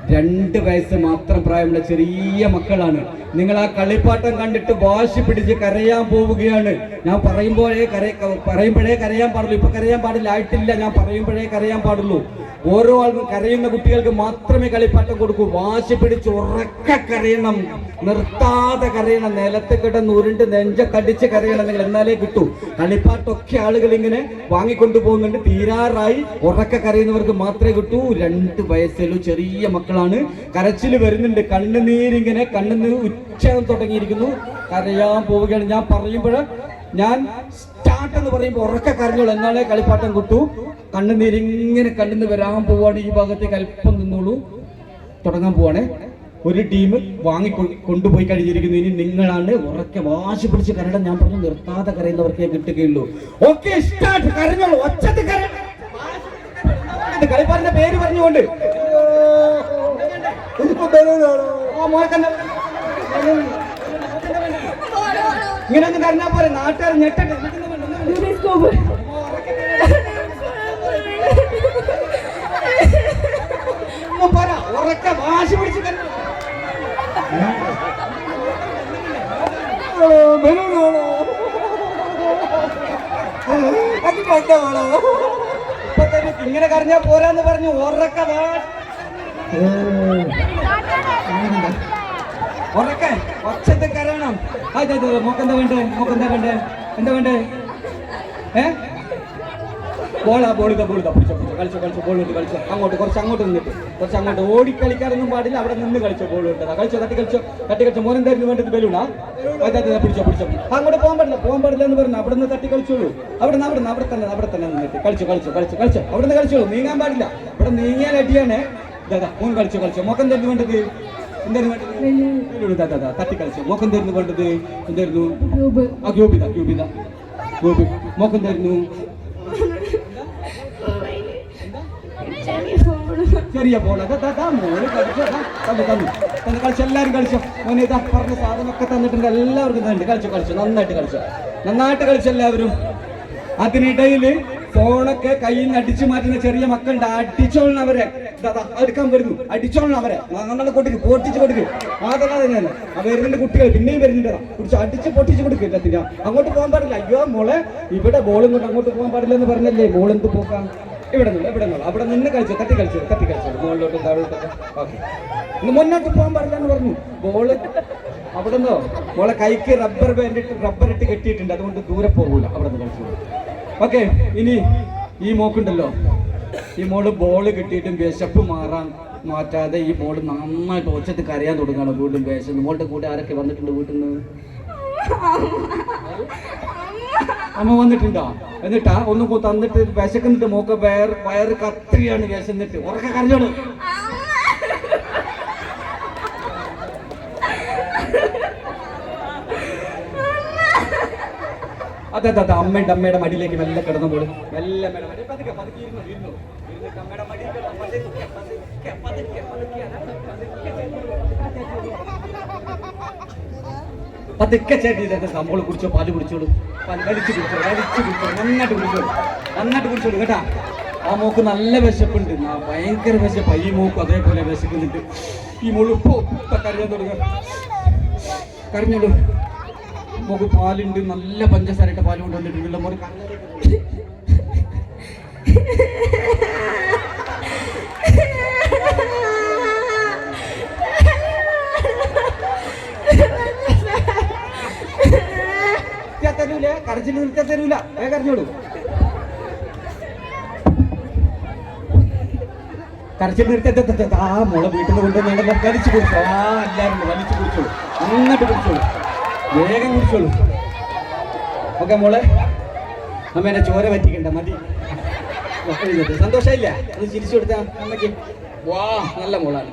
2 വയസ്സ് മാത്രം പ്രായമുള്ള ചെറിയ മക്കളാണ് നിങ്ങൾ. ആ കളിപ്പാട്ടം കണ്ടിട്ട് വാശി പിടിച്ച് കരയാൻ പോവുകയാണ്. ഞാൻ പറയുമ്പോഴേ കരയാൻ പാടുള്ളൂ. ഇപ്പൊ കരയാൻ പാടില്ല, ആയിട്ടില്ല. ഞാൻ പറയുമ്പോഴേ കരയാൻ പാടുള്ളൂ. ഓരോ ആൾക്കും കരയുന്ന കുട്ടികൾക്ക് മാത്രമേ കളിപ്പാട്ടം കൊടുക്കൂ. വാശി പിടിച്ച് ഉറക്കെ കരയണം, നിർത്താതെ കരയണം, നിലത്ത് കിടന്ന് ഉരുണ്ട് നെഞ്ചക്കടിച്ച് കരയണം നിങ്ങൾ, എന്നാലേ കിട്ടൂ. കളിപ്പാട്ടൊക്കെ ആളുകൾ ഇങ്ങനെ വാങ്ങിക്കൊണ്ടു പോകുന്നുണ്ട്. തീരാറായി. ഉറക്കെ കരയുന്നവർക്ക് മാത്രമേ കിട്ടൂ. 2 വയസ്സുള്ളൂ, ചെറിയ മക്കളാണ്. കരച്ചിൽ വരുന്നുണ്ട്. കണ്ണുനീരിങ്ങനെ കണ്ണുനീർ ഉച്ചം തുടങ്ങിയിരിക്കുന്നു. കരയാൻ പോവുകയാണ്. ഞാൻ പറയുമ്പോൾ ഞാൻ സ്റ്റാർട്ട് എന്ന് പറയുമ്പോൾ ഉറക്കെ കരഞ്ഞോളൂ, എന്നാലേ കളിപ്പാട്ടം കിട്ടൂ. കണ്ണുനീരിങ്ങനെ കണ്ണുന്ന് വരാൻ പോവാണ്. ഈ ഭാഗത്തേക്ക് അല്പം നിന്നോളൂ. തുടങ്ങാൻ പോവാണേ. ഒരു ടീം കൊണ്ടുപോയി കഴിഞ്ഞിരിക്കുന്നു. ഇനി നിങ്ങളാണ് ഉറക്കെ വാശി പിടിച്ച് കരയണം. ഞാൻ പറഞ്ഞു നിർത്താതെ കരയുന്നവർക്കേ കിട്ടുകയുള്ളൂ. Okay, start. കരഞ്ഞോളൂ, ഒച്ചത്തിൽ കരയണം. കളിപ്പാട്ടിന്റെ പേര് പറഞ്ഞുകൊണ്ട് ഇങ്ങനെ ഒന്നും കരഞ്ഞാ പോലെ നാട്ടുകാർ ഞെട്ടട്ടെ. ഉറക്കെ വാശി പിടിച്ച് ഇങ്ങനെ കരഞ്ഞാ പോരാന്ന് പറഞ്ഞു. ഉറക്കെ ഉറക്കെ ഒച്ചത്ത് കരയണം. മോക്കെന്താ വേണ്ടേ? എന്താ വേണ്ടേ? ബോൾ ഇതാ പിടിച്ചോ കളിച്ചോ ബോൾ ഇട്ട് കളിച്ചോ അങ്ങോട്ട് കുറച്ച് അങ്ങോട്ട് ഓടിക്കളിക്കാനൊന്നും പാടില്ല, അവിടെ നിന്ന് കളിച്ചോ. ബോൾ ഇട്ടതാ കളിച്ചോ, തട്ടി കളിച്ചോ. മോനെന്തായിരുന്നു വേണ്ടത്? ബലൂണാ? പിടിച്ചോ. അങ്ങോട്ട് പോകാൻ പാടില്ല എന്ന് പറഞ്ഞു. അവിടെ നിന്ന് തട്ടി കളിച്ചോളൂ. അവിടെ തന്നെ നിന്നിട്ട് കളിച്ചോ. അവിടെ നിന്ന് കളിച്ചോളൂ, നീങ്ങാൻ പാടില്ല. ഇവിടെ നീങ്ങിയാൽ അടിയാണേ. മോൻ കളിച്ചോ. മോക്കം എന്തായിരുന്നു വേണ്ടത്? തട്ടി കളിച്ചോ. മോക്കം എന്തായിരുന്നു വേണ്ടത്? എന്തായിരുന്നു? ക്യൂബ്. മോക്കം എന്തായിരുന്നു? ചെറിയ ബോൾ. മോള് കളിച്ചോ. എല്ലാവരും കളിച്ചോ. മോനെ ഇതാ പറഞ്ഞ സാധനമൊക്കെ തന്നിട്ടുണ്ട്, എല്ലാവർക്കും തന്നിട്ട് കളിച്ചോ. നന്നായിട്ട് കളിച്ചോ എല്ലാവരും. അതിനിടയിൽ ഫോണൊക്കെ കയ്യിൽ നിന്ന് അടിച്ചു മാറ്റുന്ന ചെറിയ മക്കളുണ്ട്, അടിച്ചോളണം അവരെ. എടുക്കാൻ വരുന്നു, അടിച്ചോളണം അവരെ. നന്നായി പൊട്ടിച്ച് കൊടുക്കും. അതല്ല തന്നെയാണ് വരുന്നുണ്ട് കുട്ടികൾ, പിന്നെയും വരുന്നുണ്ട്. കുറിച്ച് അടിച്ച് പൊട്ടിച്ച് കൊടുക്കും എല്ലാത്തിനും. അങ്ങോട്ട് പോകാൻ പാടില്ല. അയ്യോ മോളെ, ഇവിടെ ബോളും കൊണ്ട് അങ്ങോട്ട് പോകാൻ പാടില്ല എന്ന് പറഞ്ഞല്ലേ. ബോൾ എന്ത് പോക്കാം? ഇവിടെ നിന്ന് അവിടെ നിന്ന് കളിച്ചോ. തട്ടി കളിച്ചോ മുകളിലോട്ടും താഴോട്ടൊക്കെ. ഓക്കെ, മുന്നോട്ട് പോകാൻ പാടില്ല എന്ന് പറഞ്ഞു. ബോള് അവിടെ നിന്നോ മോളെ കൈക്ക് റബ്ബർ ഇട്ട് കെട്ടിയിട്ടുണ്ട്, അതുകൊണ്ട് ദൂരെ പോകൂല. അവിടെ നിന്ന് കളിച്ചു. ഓക്കെ, ഇനി ഈ മോക്കുണ്ടല്ലോ, ഈ മോള് ബോള് കിട്ടിയിട്ടും വിശപ്പ് മാറ്റാതെ ഈ മോള് നന്നായിട്ട് ഒച്ചത്ത് കരയാൻ തുടങ്ങുകയാണ്. വീണ്ടും വിശന്ന്. മോളുടെ കൂടെ ആരൊക്കെ വന്നിട്ടുണ്ട് വീട്ടിൽ നിന്ന്? അമ്മ വന്നിട്ടുണ്ടോ? എന്നിട്ടാ ഒന്നും തന്നിട്ട് വിശക്കുന്നിട്ട് മോക്ക് വയറ് കത്രിയാണ് വിശന്നിട്ട്. ഉറക്കെ കരഞ്ഞോളൂ. അതെ അമ്മയുടെ മടിയിലേക്ക് മെല്ലെ കിടന്നു പോലും. മെല്ലെ പതുക്കെ ചേട്ടി നമ്മൾ കുടിച്ചോ. പാല് കുടിച്ചോളൂ. വലിച്ചു കുടിച്ചോളൂ. നന്നായിട്ട് കുടിച്ചോളൂ കേട്ടാ. ആ മോക്ക് നല്ല വിശപ്പുണ്ട്, ഭയങ്കര വിശപ്പ്. ഈ മോക്ക് അതേപോലെ വിശക്കുന്നുണ്ട്. ഈ മോളിപ്പോ കരയാൻ തുടങ്ങുക. കരഞ്ഞോളൂ. മോക്ക് പാലുണ്ട്, നല്ല പഞ്ചസാരയുടെ പാല് കൊണ്ടുവന്നിട്ടുണ്ടല്ലോ. മോന് തരൂല, കരച്ചിൽ നിർത്താൻ തരൂല. കരഞ്ഞോളൂ. കരച്ചിൽ നിർത്ത. ആ മോളെ വീട്ടിൽ നിന്ന് കൊണ്ടുവന്നുണ്ടല്ലോ. വലിച്ചു കുടിച്ചോ. എല്ലാവരും വലിച്ചു കുടിച്ചോളൂ. നന്നായിട്ട് കുടിച്ചോളൂ, വേഗം കുടിച്ചോളൂ. ഓക്കെ മോളെ, അമ്മേനെ ചോര പറ്റിക്കണ്ട, മതി. സന്തോഷമില്ല? അത് ചിരിച്ചു കൊടുത്താ അമ്മയ്ക്ക്. വാ, നല്ല മോളാണ്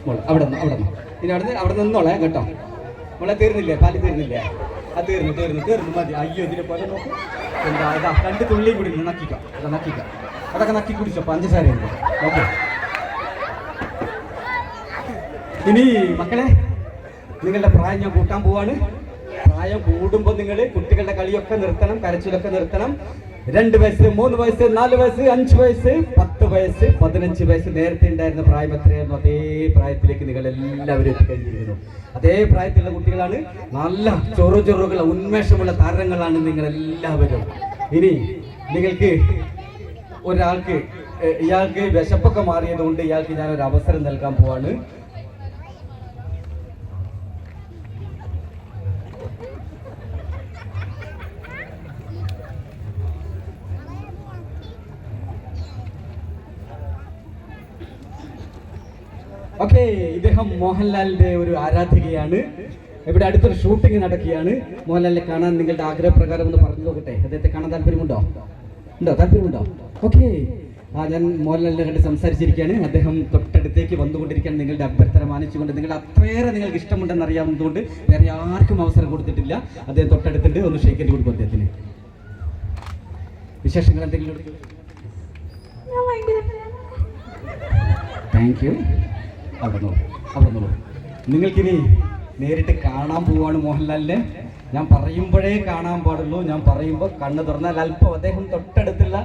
മോള്. അവിടെ നിന്ന് ഇനി അവിടെ നിന്നോളെ കേട്ടോ. മോളെ തീർന്നില്ലേ? പാല് തീർന്നില്ലേ? അത് തീർന്നു മതി. അയ്യോ, ഇതിനെ പോലെ നോക്കും. എന്താ ഇതാ 2 തുള്ളിയും കൂടി നക്കിക്കാം. അതൊക്കെ നക്കി കുടിച്ചോ, പഞ്ചസാരയുണ്ട്. ഓക്കെ, ഇനി മക്കളെ നിങ്ങളുടെ പ്രായം ഞാൻ കൂട്ടാൻ പോവാണ്. പ്രായം കൂടുമ്പോൾ നിങ്ങൾ കുട്ടികളുടെ കളിയൊക്കെ നിർത്തണം, കരച്ചിലൊക്കെ നിർത്തണം. 2 വയസ്സ്, 3 വയസ്സ്, 4 വയസ്സ്, 5 വയസ്സ്, 10 വയസ്സ്, 15 വയസ്സ് നേരത്തെ ഉണ്ടായിരുന്ന പ്രായം എത്രയായിരുന്നു അതേ പ്രായത്തിലേക്ക് നിങ്ങൾ എല്ലാവരും എത്തിക്കഴിഞ്ഞിരിക്കുന്നു. അതേ പ്രായത്തിലുള്ള കുട്ടികളാണ്. നല്ല ചൊറുചൊറുകൾ ഉന്മേഷമുള്ള താരങ്ങളാണ് നിങ്ങൾ എല്ലാവരും. ഇനി നിങ്ങൾക്ക് ഇയാൾക്ക് വിശപ്പൊക്കെ മാറിയതുകൊണ്ട് ഇയാൾക്ക് ഞാനൊരു അവസരം നൽകാൻ പോവാണ്. ഓക്കെ, ഇദ്ദേഹം മോഹൻലാലിന്റെ ഒരു ആരാധികയാണ്. ഇവിടെ അടുത്തൊരു ഷൂട്ടിംഗ് നടക്കുകയാണ്. മോഹൻലാലിനെ കാണാൻ നിങ്ങളുടെ ആഗ്രഹപ്രകാരം ഒന്ന് പറഞ്ഞു നോക്കട്ടെ. അദ്ദേഹത്തെ കാണാൻ താല്പര്യമുണ്ടോ? ഓക്കെ, ഞാൻ മോഹൻലാലിനെ കണ്ട് സംസാരിച്ചിരിക്കുകയാണ്. അദ്ദേഹം തൊട്ടടുത്തേക്ക് വന്നുകൊണ്ടിരിക്കുകയാണ്. നിങ്ങളുടെ അഭ്യർത്ഥന മാനിച്ചുകൊണ്ട്, നിങ്ങൾ അത്രയേറെ നിങ്ങൾക്ക് ഇഷ്ടമുണ്ടെന്ന് അറിയാവുന്നതുകൊണ്ട് വേറെ ആർക്കും അവസരം കൊടുത്തിട്ടില്ല. അദ്ദേഹം തൊട്ടടുത്തുണ്ട്. ഒന്ന് ഷെയ്ക്കൻഡ് കൊടുക്കും അദ്ദേഹത്തിന്. വിശേഷങ്ങൾ എന്തെങ്കിലും? Thank you. അവിടെ നിങ്ങൾക്കിനി നേരിട്ട് കാണാൻ പോവാണ് മോഹൻലാലിനെ. ഞാൻ പറയുമ്പോഴേ കാണാൻ പാടുള്ളൂ. ഞാൻ പറയുമ്പോൾ കണ്ണ് തുറന്നാൽ അല്പം അദ്ദേഹം തൊട്ടടുത്തുള്ള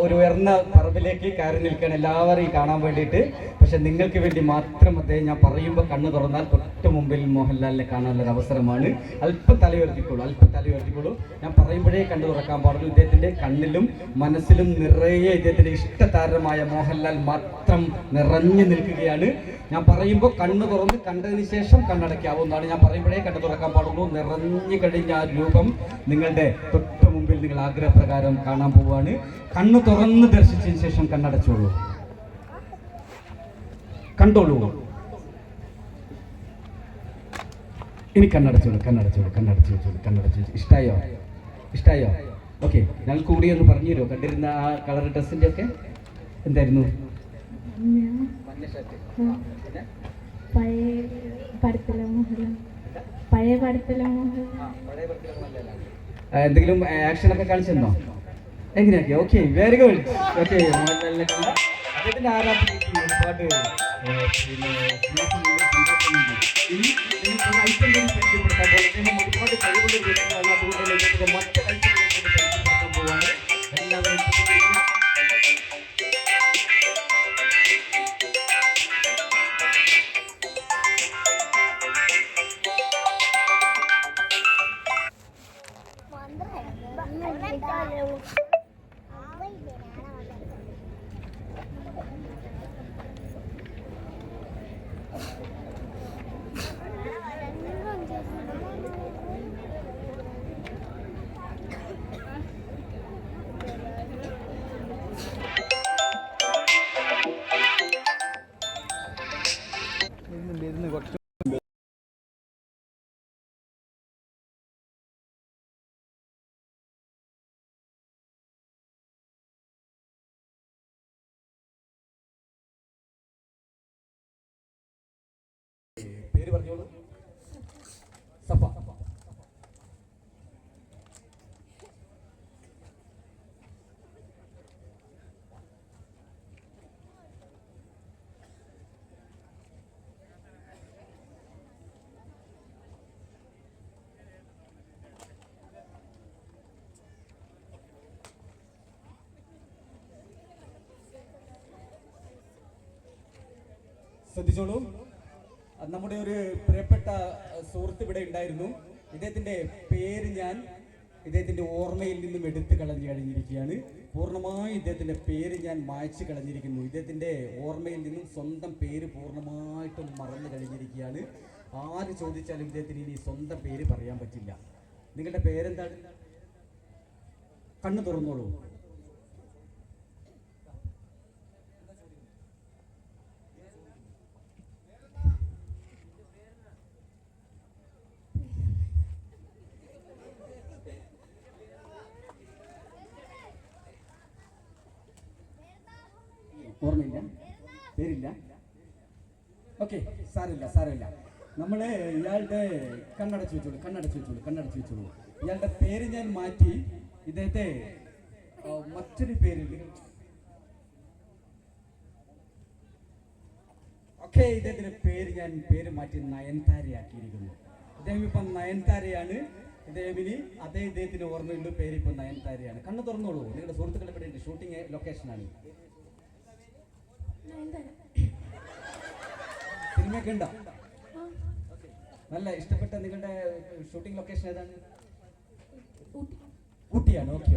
ഒരു ഉയർന്ന പറമ്പിലേക്ക് കയറി നിൽക്കുകയാണ് എല്ലാവരെയും കാണാൻ വേണ്ടിയിട്ട്. പക്ഷെ നിങ്ങൾക്ക് വേണ്ടി മാത്രം അദ്ദേഹം ഞാൻ പറയുമ്പോൾ കണ്ണ് തുറന്നാൽ തൊട്ട് മുമ്പിൽ മോഹൻലാലിനെ കാണാനുള്ളൊരു അവസരമാണ്. അല്പം തലയുയർത്തിക്കോളൂ. ഞാൻ പറയുമ്പോഴേ കണ്ണ് തുറക്കാൻ പാടുള്ളൂ. ഇദ്ദേഹത്തിൻ്റെ കണ്ണിലും മനസ്സിലും നിറയെ ഇദ്ദേഹത്തിൻ്റെ ഇഷ്ടതാരമായ മോഹൻലാൽ മാത്രം നിറഞ്ഞു നിൽക്കുകയാണ്. ഞാൻ പറയുമ്പോൾ കണ്ണ് തുറന്ന് കണ്ടതിന് ശേഷം കണ്ണടയ്ക്കാവുന്നതാണ്. ഞാൻ പറയുമ്പോഴേ കണ്ണ് തുറക്കാൻ പാടുള്ളൂ. നിറഞ്ഞു കഴിഞ്ഞ ആ രൂപം നിങ്ങളുടെ തൊട്ട് മുമ്പിൽ നിങ്ങൾ ആഗ്രഹപ്രകാരം കാണാൻ പോവുകയാണ്. കണ്ണു തുറന്ന് ദർശിച്ചതിന് ശേഷം കണ്ണടച്ചോളൂ. കണ്ടോളൂ. ഇനി കണ്ണടച്ചോളൂ. ഇഷ്ടായോ? ഓക്കെ, ഞങ്ങൾ കൂടി ഒന്ന് പറഞ്ഞു തരുമോ? കണ്ടിരുന്ന ആ കളർ ഡ്രസ്സിന്റെ ഒക്കെ എന്തായിരുന്നു? എന്തെങ്കിലും ആക്ഷൻ ഒക്കെ കാണിച്ചെന്നോ? എങ്ങനെയൊക്കെ? Okay, very good. ഓക്കെ, അദ്ദേഹത്തിന്റെ ആരാധന ഒരുപാട് ഒരുപാട് കഴിവുള്ള വീടുകളാണ്. അതുകൊണ്ട് മറ്റ് പരിചയപ്പെടുത്താൻ പോവാണ്. എല്ലാവരും പേര് പറഞ്ഞോളൂ. സഫ. ശ്രദ്ധിച്ചോളൂ. നമ്മുടെ ഒരു പ്രിയപ്പെട്ട സുഹൃത്ത് ഇവിടെ ഉണ്ടായിരുന്നു. ഇദ്ദേഹത്തിന്റെ പേര് ഞാൻ ഇദ്ദേഹത്തിന്റെ ഓർമ്മയിൽ നിന്നും എടുത്തു കളഞ്ഞു കഴിഞ്ഞിരിക്കുകയാണ്. പൂർണ്ണമായി ഇദ്ദേഹത്തിന്റെ പേര് ഞാൻ മായ്ച്ചു കളഞ്ഞിരിക്കുന്നു. ഇദ്ദേഹത്തിന്റെ ഓർമ്മയിൽ നിന്നും സ്വന്തം പേര് പൂർണ്ണമായിട്ടും മറന്നു കഴിഞ്ഞിരിക്കുകയാണ്. ആര് ചോദിച്ചാലും ഇദ്ദേഹത്തിന് ഇനി സ്വന്തം പേര് പറയാൻ പറ്റില്ല. നിങ്ങളുടെ പേരെന്താണ്? കണ്ണു തുറന്നോളൂ. ഓർമ്മയില്ല? പേരില്ല? ഓക്കെ, സാരമില്ല. നമ്മള് ഇയാളുടെ കണ്ണടച്ച് വെച്ചോളൂ. ഇയാളുടെ പേര് ഞാൻ മാറ്റി ഇദ്ദേഹത്തെ മറ്റൊരു പേരിൽ ഇദ്ദേഹത്തിന്റെ പേര് മാറ്റി നയൻതാരയാക്കിയിരിക്കുന്നു. ഇദ്ദേഹം ഇപ്പം നയൻതാരയാണ്. ഇദ്ദേഹത്തിന് ഓർമ്മയുള്ള പേര് ഇപ്പൊ നയൻതാരയാണ്. കണ്ണു തുറന്നോളൂ. നിങ്ങളുടെ സുഹൃത്തുക്കളെ ഇവിടെ ഉണ്ട്. ഷൂട്ടിംഗ് ലൊക്കേഷനാണ്. സിനിമയൊക്കെ ഉണ്ടോ? നല്ല ഇഷ്ടപ്പെട്ട നിങ്ങളുടെ ഷൂട്ടിംഗ് ലൊക്കേഷൻ ഏതാണ്? ഊട്ടിയാണ്. ഓക്കെ.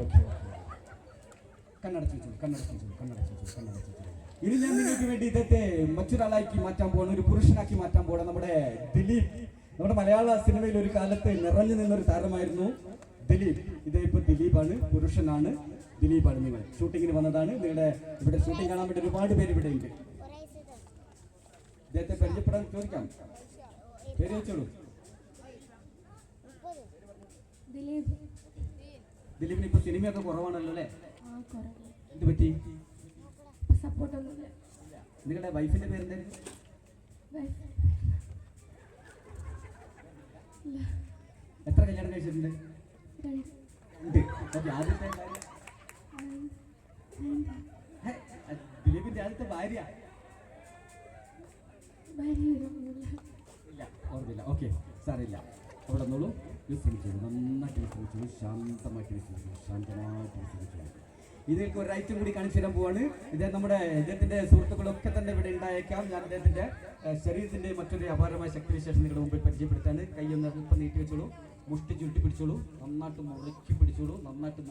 കണ്ണടച്ചു വെച്ചോളൂ. ഇനി ഞാൻ നിങ്ങൾക്ക് വേണ്ടി ഇദ്ദേഹത്തെ മറ്റൊരാളാക്കി മാറ്റാൻ പോകണം, ഒരു പുരുഷനാക്കി മാറ്റാൻ പോകണം. നമ്മുടെ ദിലീപ്, നമ്മുടെ മലയാള സിനിമയിൽ ഒരു കാലത്ത് നിറഞ്ഞു നിന്നൊരു താരമായിരുന്നു ദിലീപ്. ഇദ്ദേഹം ദിലീപാണ്, പുരുഷനാണ്. ദിലീപാണ്. നിങ്ങൾ ഷൂട്ടിങ്ങിന് വന്നതാണ്. നിങ്ങളുടെ ഇവിടെ ഷൂട്ടിംഗ് കാണാൻ വേണ്ടി ഒരുപാട് പേര് ഇവിടെ ഉണ്ട്. ഇദ്ദേഹത്തെ പരിചയപ്പെടാൻ ചോദിക്കാം. പേര് വെച്ചോളൂ. ദിലീപിന് ഇപ്പൊ സിനിമയൊക്കെ കുറവാണല്ലോ അല്ലേ? എന്ത് പറ്റി? നിങ്ങളുടെ വൈഫിന്റെ പേരെന്തായിരുന്നു? എത്ര കല്യാണം കഴിച്ചിട്ടുണ്ട്? ആദ്യത്തെ ദിലീപിന്റെ ആദ്യത്തെ ഭാര്യ ഇല്ല, ഓർമ്മയില്ല. ഓക്കെ, സാറില്ല. അവിടെ നിന്നോളൂ. വിശ്രമിച്ചോളൂ. നന്നായിട്ട് വിശ്രമിച്ചോളൂ. ശാന്തമായിട്ട് വിശ്രമിച്ചോളൂ. ഇതിലേക്ക് ഒരു ഐറ്റം കൂടി കാണിച്ചു തരാൻ പോവാണ്. ഇദ്ദേഹത്തിന്റെ സുഹൃത്തുക്കളൊക്കെ തന്നെ ഇവിടെ ഉണ്ടായേക്കാം. ഞാൻ ഇദ്ദേഹത്തിന്റെ ശരീരത്തിന്റെ മറ്റൊരു അപാരമായ ശക്തിവിശേഷം നിങ്ങളുടെ മുമ്പിൽ പരിചയപ്പെടുത്താണ്. കൈയൊന്ന് അല്പം നീട്ടി വെച്ചോളൂ. മുഷ്ടി ചുരുട്ടി പിടിച്ചോളൂ. നന്നായിട്ട് മുറുക്കി പിടിച്ചോളൂ.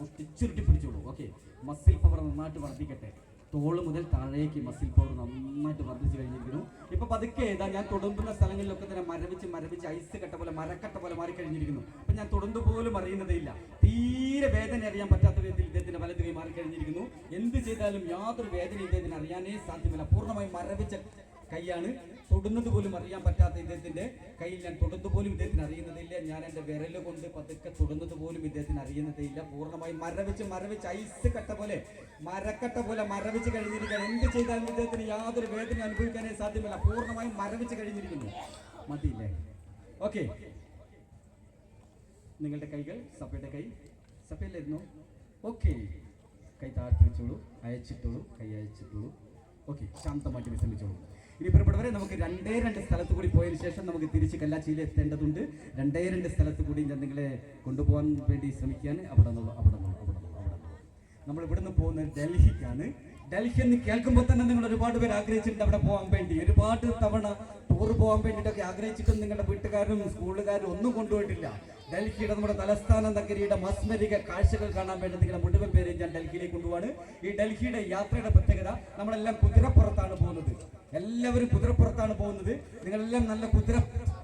മുഷ്ടി ചുരുട്ടി പിടിച്ചോളൂ. ഓക്കെ, മസിൽ പവർ നന്നായിട്ട് വർദ്ധിക്കട്ടെ. തോള് മുതൽ താഴേക്ക് മസിൽ പവർ നന്നായിട്ട് വർദ്ധിച്ചു കഴിഞ്ഞിരിക്കുന്നു. ഇപ്പൊ പതുക്കെ ഇതാ ഞാൻ തൊടുമ്പുന്ന സ്ഥലങ്ങളിലൊക്കെ തന്നെ മരവിച്ച് ഐസ് കട്ട പോലെ മരക്കട്ട പോലെ മാറിക്കഴിഞ്ഞിരിക്കുന്നു. അപ്പൊ ഞാൻ തൊടുമ്പ് പോലും അറിയുന്നതേ ഇല്ല. തീരെ വേദന അറിയാൻ പറ്റാത്ത വിധത്തിൽ ഇദ്ദേഹത്തിന്റെ വലത് കൈ മാറിക്കഴിഞ്ഞിരിക്കുന്നു. എന്ത് ചെയ്താലും യാതൊരു വേദന ഇദ്ദേഹത്തിന് അറിയാനേ സാധ്യമല്ല. പൂർണ്ണമായും മരവിച്ച കൈയാണ്. തൊടുന്നത് പോലും അറിയാൻ പറ്റാത്ത ഇദ്ദേഹത്തിന്റെ കയ്യിൽ ഞാൻ തൊടുന്നത് പോലും ഇദ്ദേഹത്തിന് അറിയുന്നതില്ല. ഞാൻ എൻ്റെ വിരല് കൊണ്ട് പതുക്കെ തൊടുന്നത് പോലും ഇദ്ദേഹത്തിന് അറിയുന്നതേയില്ല. പൂർണ്ണമായും മരവിച്ച് ഐസ് കട്ട പോലെ മരക്കട്ട പോലെ മരവിച്ച് കഴിഞ്ഞിരിക്കുകയാണ്. എന്ത് ചെയ്താലും ഇദ്ദേഹത്തിന് യാതൊരു വേദന അനുഭവിക്കാനേ സാധ്യമല്ല. പൂർണ്ണമായും മരവിച്ച് കഴിഞ്ഞിരിക്കുന്നു. മതിയില്ലേ? ഓക്കെ, നിങ്ങളുടെ കൈകൾ സപ്പയുടെ കൈ സപ്പയിലായിരുന്നു. ഓക്കെ, കൈ താഴ്ത്തി വെച്ചോളൂ, അയച്ചിട്ടോളൂ, കൈ അയച്ചിട്ടോളൂ. ഓക്കെ, ശാന്തമായിട്ട് വിശ്രമിച്ചോളൂ. ഇനി പുറപ്പെടുവരെ നമുക്ക് 2 സ്ഥലത്ത് കൂടി പോയതിനു ശേഷം നമുക്ക് തിരിച്ച് കല്ലാച്ചിയിൽ എത്തേണ്ടതുണ്ട്. 2 സ്ഥലത്ത് കൂടി ഞാൻ നിങ്ങളെ കൊണ്ടുപോകാൻ വേണ്ടി ശ്രമിക്കുകയാണ്. അവിടെ നമ്മൾ ഇവിടുന്ന് പോകുന്നത് ഡൽഹിക്കാണ്. ഡൽഹി എന്ന് കേൾക്കുമ്പോൾ തന്നെ നിങ്ങൾ ഒരുപാട് പേര് ആഗ്രഹിച്ചിട്ടുണ്ട് അവിടെ പോകാൻ വേണ്ടി. ഒരുപാട് തവണ ടൂർ പോകാൻ വേണ്ടിയിട്ടൊക്കെ ആഗ്രഹിച്ചിട്ടും നിങ്ങളുടെ വീട്ടുകാരും സ്കൂളുകാരും ഒന്നും കൊണ്ടുപോയിട്ടില്ല. ഡൽഹിയുടെ നമ്മുടെ തലസ്ഥാന നഗരിയുടെ മാസ്മരിക കാഴ്ചകൾ കാണാൻ വേണ്ടി നിങ്ങളെ മുഴുവൻ പേരെയും ഞാൻ ഡൽഹിയിലേക്ക് കൊണ്ടുപോവാണ്. ഈ ഡൽഹിയുടെ യാത്രയുടെ പ്രത്യേകത, നമ്മളെല്ലാം കുതിരപ്പുറത്താണ് പോകുന്നത്. എല്ലാവരും കുതിരപ്പുറത്താണ് പോകുന്നത്. നിങ്ങളെല്ലാം നല്ല കുതിര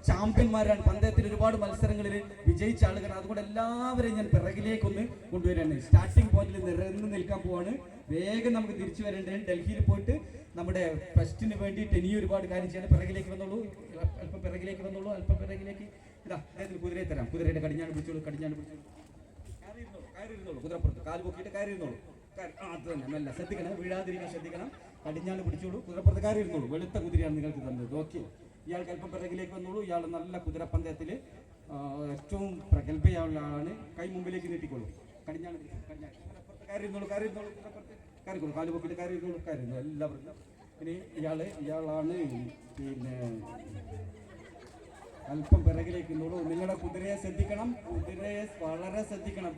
ചാമ്പ്യന്മാരാണ്. പന്തയത്തിൽ ഒരുപാട് മത്സരങ്ങളിൽ വിജയിച്ച ആളുകളാണ്. അതുകൊണ്ട് എല്ലാവരെയും ഞാൻ പിറകിലേക്കൊന്ന് കൊണ്ടുവരാണ്. സ്റ്റാർട്ടിംഗ് പോയിന്റിൽ നിറഞ്ഞു നിൽക്കാൻ പോവാണ്. വേഗം നമുക്ക് തിരിച്ചു വരേണ്ടത്. ഡൽഹിയിൽ പോയിട്ട് നമ്മുടെ ഫസ്റ്റിന് വേണ്ടിയിട്ട് ഇനി ഒരുപാട് കാര്യം ചെയ്യണം. പിറകിലേക്ക് വന്നോളൂ, അല്പം പിറകിലേക്ക് വന്നോളൂ, അല്പം പിറകിലേക്ക്. ഇതാ അദ്ദേഹത്തിന് കുതിരയെ തരാം. കുതിരയുടെ കടിഞ്ഞാണ് പിടിച്ചോളൂ, കയറി ഇരുന്നോളൂ. കുതിരപ്പുറത്ത് കാല് പൊക്കിയിട്ട് കയറി ഇരുന്നോളൂ. അത് തന്നെ, മെല്ലെ ശ്രദ്ധിക്കണം, വീഴാതിരിക്കാൻ ശ്രദ്ധിക്കണം. കടിഞ്ഞാണ് പിടിച്ചോളൂ, കുതിരപ്പുറത്ത് കയറി ഇരുന്നോളൂ. വെളുത്ത കുതിരയാണ് നിങ്ങൾക്ക് തന്നത്. ഓക്കെ, ഇയാൾക്ക് അല്പം പിറകിലേക്ക് വന്നോളൂ. ഇയാൾ നല്ല കുതിരപ്പന്തയത്തിൽ ഏറ്റവും പ്രഗത്ഭയുള്ള ആളാണ്. കൈ മുമ്പിലേക്ക് നീട്ടിക്കോളൂ. കടിഞ്ഞാണ് കയറി ഇരുന്നോളൂ, കയറിക്കോളൂ. കാല് പൊക്കിയിട്ട് കയറി ഇരുന്നോളൂ. എല്ലാവരും ഇനി ഇയാളാണ് പിന്നെ അല്പം പിറകിലേക്ക് ഇരുന്നോളൂ. നിങ്ങളുടെ കുതിരയെ ശ്രദ്ധിക്കണം, കുതിരയെ വളരെ ശ്രദ്ധിക്കണം.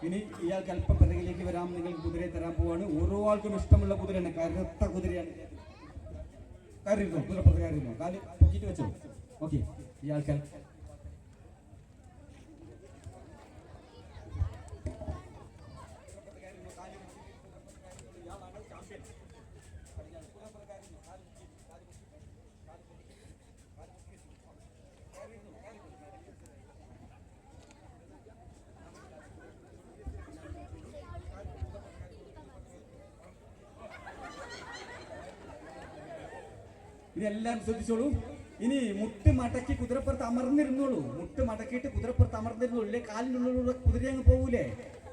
ഇനി ഇയാൾക്ക് അല്പം പിറകിലേക്ക് വരാം. നിങ്ങൾ കുതിരയെ തരാൻ പോവാണ്. ഓരോ ആൾക്കും ഇഷ്ടമുള്ള കുതിരയാണ്, കറുത്ത കുതിരയാണ്. കയറിയിരുന്നോ, കുതിരപ്പുറത്ത് കയറിയിരുന്നോ, കാല് പൊക്കിയിട്ട് വെച്ചോ. ഓക്കെ, ഇയാൾക്ക് ഇനി എല്ലാവരും ശ്രദ്ധിച്ചോളൂ. ഇനി മുട്ട് മടക്കി കുതിരപ്പുറത്ത് അമർന്നിരുന്നോളൂ. മുട്ട് മടക്കിയിട്ട് കുതിരപ്പുറത്ത് അമർന്നിരുന്നോളൂ. ഇല്ലേ കാലിനുള്ളിലുള്ള കുതിര അങ്ങ് പോകൂലേ?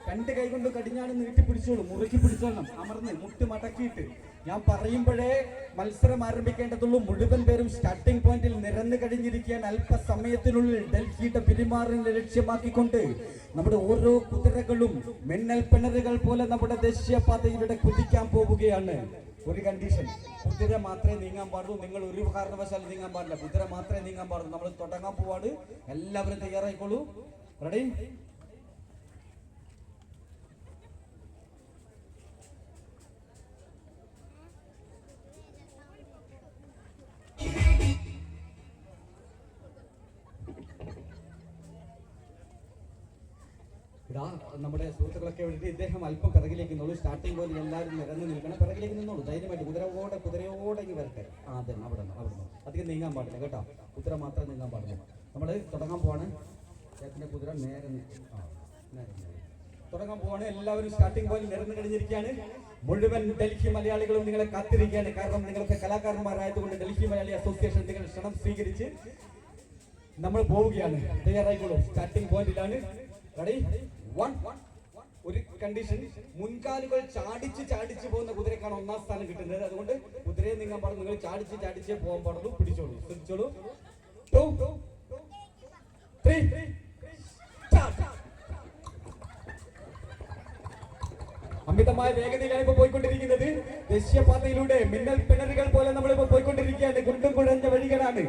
2 കൈ കൊണ്ട് കടിഞ്ഞാണ് നീട്ടി പിടിച്ചോളൂ, മുറുക്കി പിടിച്ചോളണം. അമർന്ന് മുട്ട് മടക്കിയിട്ട് ഞാൻ പറയുമ്പോഴേ മത്സരം ആരംഭിക്കേണ്ടതുള്ളൂ. മുഴുവൻ പേരും സ്റ്റാർട്ടിംഗ് പോയിന്റിൽ നിരന്നു കഴിഞ്ഞിരിക്കാൻ അല്പസമയത്തിനുള്ളിൽ ഡൽഹിയുടെ പെരുമാറിനെ ലക്ഷ്യമാക്കിക്കൊണ്ട് നമ്മുടെ ഓരോ കുതിരകളും മിന്നൽ പിണറുകൾ പോലെ നമ്മുടെ ദേശീയപാതയിലൂടെ കുതിക്കാൻ പോവുകയാണ്. ഒരു കണ്ടീഷൻ, കുതിര മാത്രമേ നീങ്ങാൻ പാടുള്ളൂ. നിങ്ങൾ ഒരു കാരണവശാലും നീങ്ങാൻ പാടില്ല. കുതിര മാത്രമേ നീങ്ങാൻ പാടുള്ളൂ. നമ്മൾ തുടങ്ങാൻ പോവാണ്. എല്ലാവരും തയ്യാറായിക്കോളൂ. റെഡി? ഇതാ നമ്മുടെ സുഹൃത്തുക്കളൊക്കെ വേണ്ടിയിട്ട് ഇദ്ദേഹം അല്പം പിറകിലേക്ക് നിന്നോളൂ. സ്റ്റാർട്ടിംഗ് പോയിന്റ് എല്ലാവരും നിരന്ന് നിൽക്കണം. പിറകിലേക്ക് നിന്നോളൂ, ധൈര്യമായിട്ട്. കുതിരയോടെ ഇങ്ങ് വരട്ടെ. അതെ, അവിടെ നിന്ന് അധികം നീങ്ങാൻ പാടില്ല കേട്ടോ. കുതിര മാത്രമേ നീങ്ങാൻ പാടില്ല. നമ്മൾ തുടങ്ങാൻ പോവാണ്. ചേട്ടൻ്റെ കുതിര നേരെ തുടങ്ങാൻ പോവാണ്. എല്ലാവരും സ്റ്റാർട്ടിംഗ് പോയിന്റ് നിരന്ന് കഴിഞ്ഞിരിക്കുകയാണ്. മുഴുവൻ ഡൽഹി മലയാളികളും നിങ്ങളെ കാത്തിരിക്കുകയാണ്. കാരണം നിങ്ങളൊക്കെ കലാകാരന്മാരായതുകൊണ്ട് ഡൽഹി മലയാളി അസോസിയേഷൻ നിങ്ങൾ ക്ഷണം സ്വീകരിച്ച് നമ്മൾ പോവുകയാണ്. തയ്യാറായിക്കോളൂ. സ്റ്റാർട്ടിംഗ് പോയിന്റിലാണ്. റെഡി? 1. ഒരു കണ്ടീഷൻ, മുൻകാലുകൾ ചാടിച്ച് പോകുന്ന കുതിരക്കാണ് 1ാം സ്ഥാനം കിട്ടുന്നത്. അതുകൊണ്ട് കുതിരയെ നീങ്ങാൻ പാടും. നിങ്ങൾ ചാടിച്ചേ പോകാൻ പാടുള്ളൂ. പിടിച്ചോളൂ, ശ്രദ്ധിച്ചോളൂ. 2, 3, സ്റ്റാർട്ട്. അമിതമായ വേഗതയിലാണ് ഇപ്പൊ പോയിക്കൊണ്ടിരിക്കുന്നത്. ദേശീയപാതയിലൂടെ മിന്നൽ പിണറുകൾ പോലെ നമ്മളിപ്പോ പോയിക്കൊണ്ടിരിക്കുകയാണ്. കുണ്ടും കുഴഞ്ഞ വഴികളാണ്.